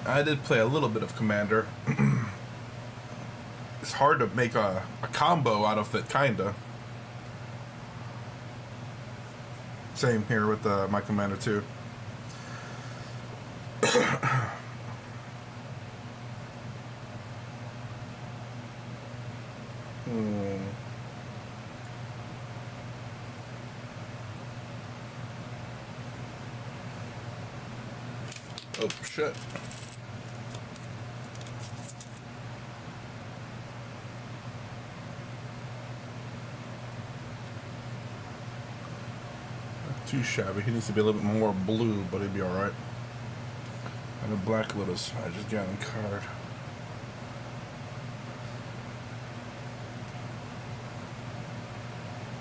I did play a little bit of Commander. It's hard to make a combo out of it, kinda. Same here with my Commander too. Oh shit. Too shabby. He needs to be a little bit more blue, but he'd be alright. And a Black Lotus. I just got a card.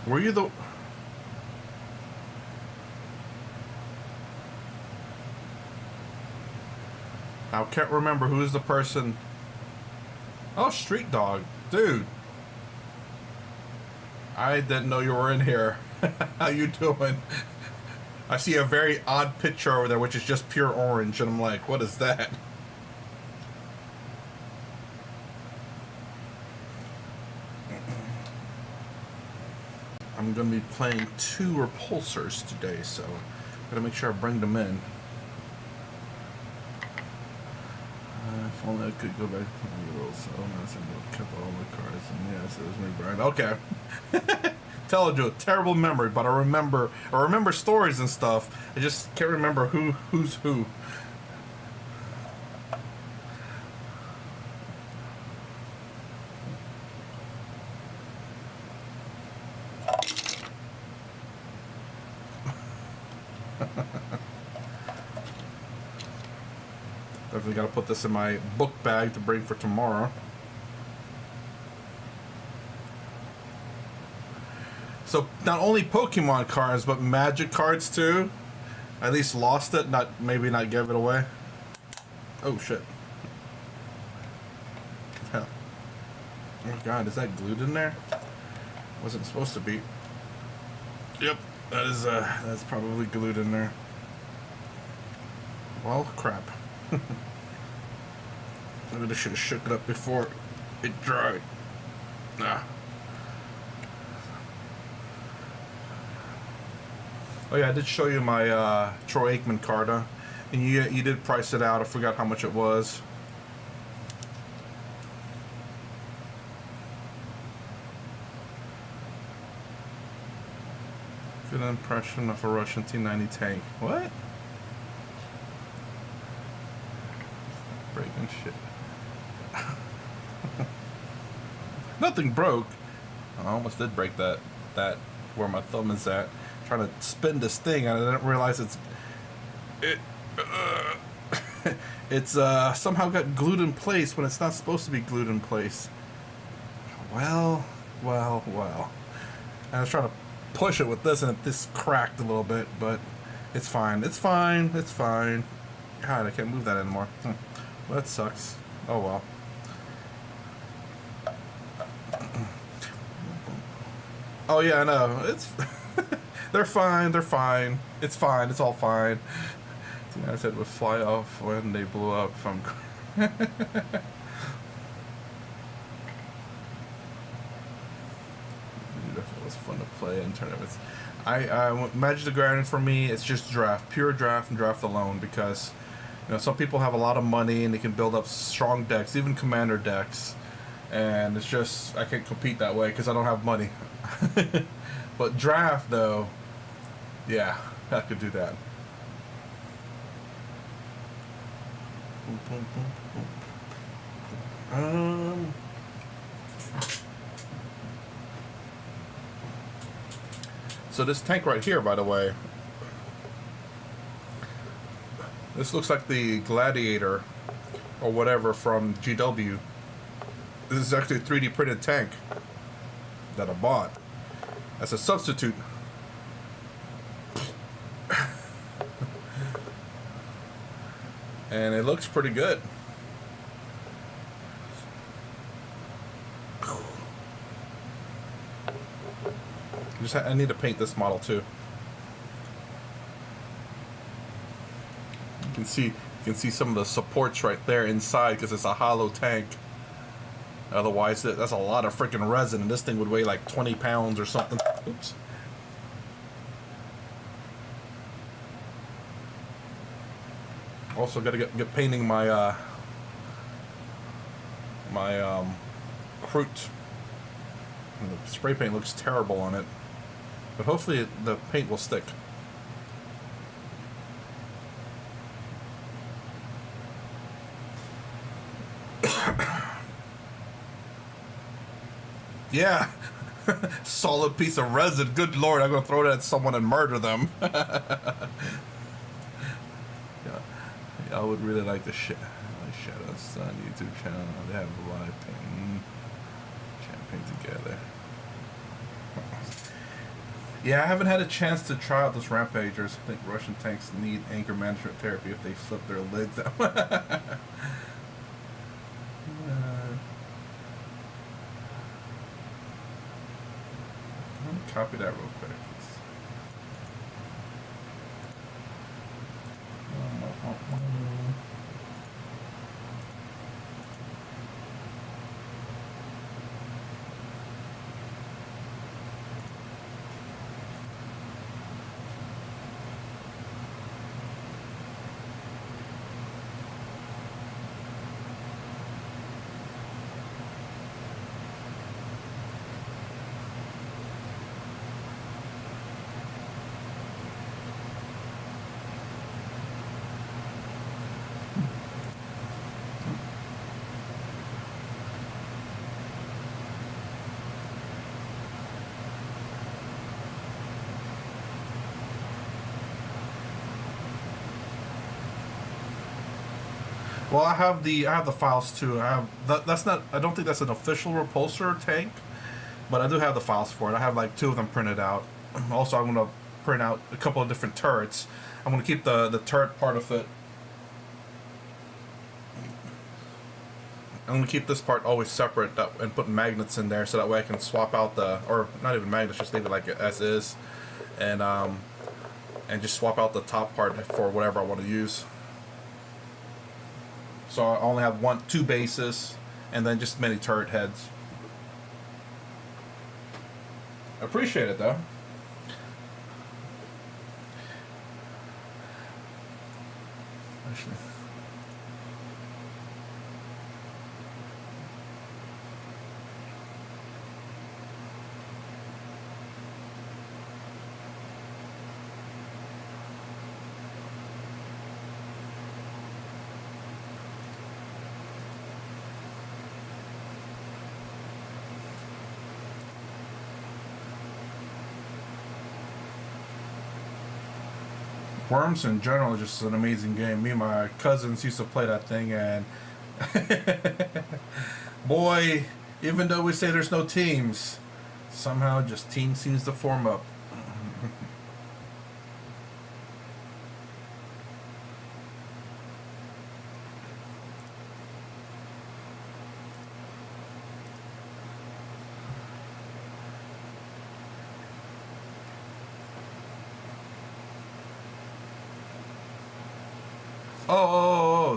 Were you the... I can't remember who's the person Oh, Street Dog. Dude. I didn't know you were in here. How you doing? I see a very odd picture over there, which is just pure orange, and I'm like, what is that? I'm going to be playing 2 repulsors today, so gotta make sure I bring them in. If only I could go back to the rules, so I kept all the cards, and yes, it was me, Brian. Okay. Told you, terrible memory, but I remember stories and stuff. I just can't remember who's who. Definitely got to put this in my book bag to bring for tomorrow. So not only Pokemon cards, but Magic cards too. At least lost it, maybe not give it away. Oh shit! Hell. Oh god, is that glued in there? Wasn't supposed to be. Yep, that's probably glued in there. Well, crap. I should have shook it up before it dried. Nah. Oh yeah, I did show you my Troy Aikman card, and you did price it out. I forgot how much it was. Good impression of a Russian T-90 tank. What? Breaking shit. Nothing broke. I almost did break that where my thumb is at. Trying to spin this thing, and I didn't realize it's somehow got glued in place when it's not supposed to be glued in place. Well. And I was trying to push it with this, and this cracked a little bit, but it's fine. It's fine. God, I can't move that anymore. Well, that sucks. Oh well. Oh yeah, I know. It's they're fine. It's fine. It's all fine. I said it would fly off when they blew up from. It was fun to play in tournaments. Magic the Gathering for me, it's just draft, pure draft and draft alone, because some people have a lot of money and they can build up strong decks, even commander decks, and it's just I can't compete that way because I don't have money. But draft though, yeah, I could do that. So this tank right here, by the way, this looks like the Gladiator or whatever from GW. This is actually a 3D printed tank that I bought as a substitute. And it looks pretty good. I need to paint this model too. You can see some of the supports right there inside because it's a hollow tank. Otherwise, that's a lot of freaking resin, and this thing would weigh like 20 pounds or something. Oops. Also, gotta get painting my Kroot. And the spray paint looks terrible on it, but hopefully the paint will stick. Yeah, solid piece of resin. Good lord, I'm gonna throw that at someone and murder them. Yeah, I would really like to Shadow Sun YouTube channel. They have a live painting, champagne together. Yeah, I haven't had a chance to try out those Rampagers. I think Russian tanks need anger management therapy if they flip their lids out. copy that real quick. Well, I have the files too. I have that's not. I don't think that's an official repulsor tank, but I do have the files for it. I have like two of them printed out. Also, I'm gonna print out a couple of different turrets. I'm gonna keep the turret part of it. I'm gonna keep this part always separate and put magnets in there so that way I can swap out the, or not even magnets, just leave it like as is, and just swap out the top part for whatever I want to use. So I only have two bases, and then just many turret heads. Appreciate it though. Actually. Worms in general is just an amazing game. Me and my cousins used to play that thing, and boy, even though we say there's no teams, somehow just team seems to form up.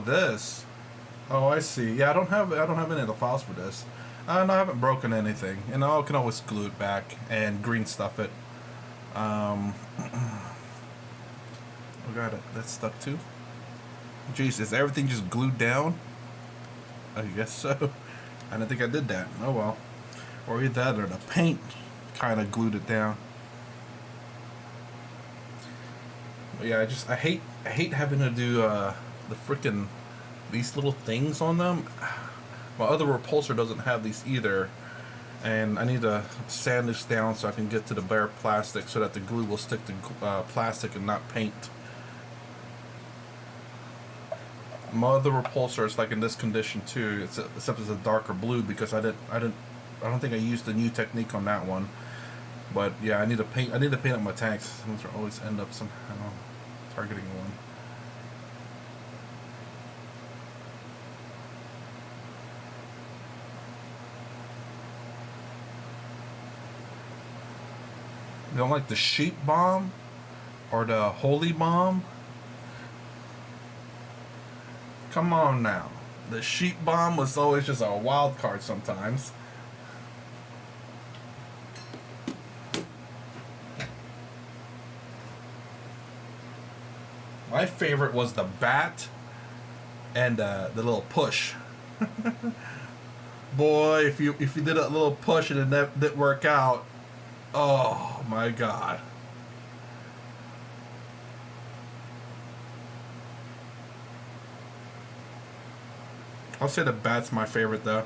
This. Oh, I see. Yeah, I don't have any of the files for this. No, I haven't broken anything, and I can always glue it back and green stuff it. Oh god, that's stuck too. Jeez, is everything just glued down? I guess so. I didn't think I did that. Oh well. Or either that or the paint kind of glued it down. But yeah, I hate having to do the freaking these little things on them. My other repulsor doesn't have these either, and I need to sand this down so I can get to the bare plastic so that the glue will stick to plastic and not paint. My other repulsor is like in this condition too, except it's a darker blue because I don't think I used the new technique on that one. But yeah, I need to paint up my tanks. Those are always end up somehow targeting one. You don't like the sheep bomb or the holy bomb? Come on now. The sheep bomb was always just a wild card sometimes. My favorite was the bat and the little push. Boy, if you did a little push and it didn't work out, oh my god. I'll say the bat's my favorite though.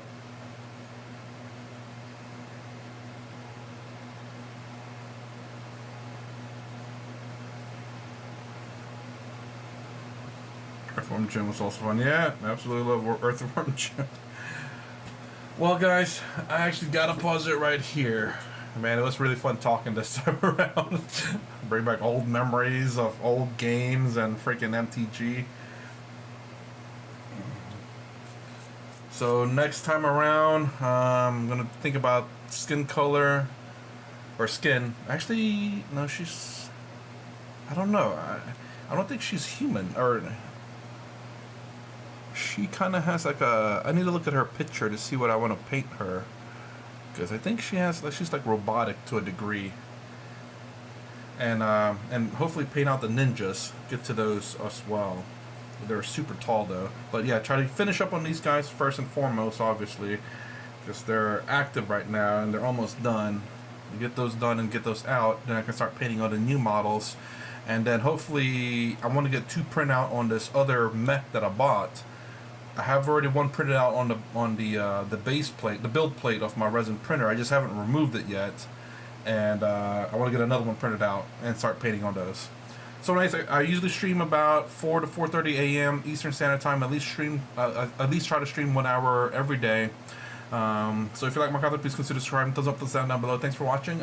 Earthworm Jim was also fun. Yeah, absolutely love Earthworm Jim. Well, guys, I actually gotta pause it right here. Man, it was really fun talking this time around. Bring back old memories of old games and freaking MTG. So next time around, I'm gonna think about skin color or skin. Actually, no, she's. I don't know. I don't think she's human. Or she kind of has like a. I need to look at her picture to see what I want to paint her, because I think she has. She's like robotic to a degree. And hopefully paint out the ninjas. Get to those as well. They're super tall though. But yeah, try to finish up on these guys first and foremost, obviously, because they're active right now and they're almost done. You get those done and get those out, then I can start painting on the new models. And then hopefully I want to get 2 printout on this other mech that I bought. I have already 1 printed out on the base plate, the build plate of my resin printer. I just haven't removed it yet, and I want to get another one printed out and start painting on those. So nice. I usually stream about 4 to 4:30 a.m. Eastern Standard Time. At least try to stream 1 hour every day. So if you like my content, please consider subscribing. Thumbs up, thumbs down below. Thanks for watching.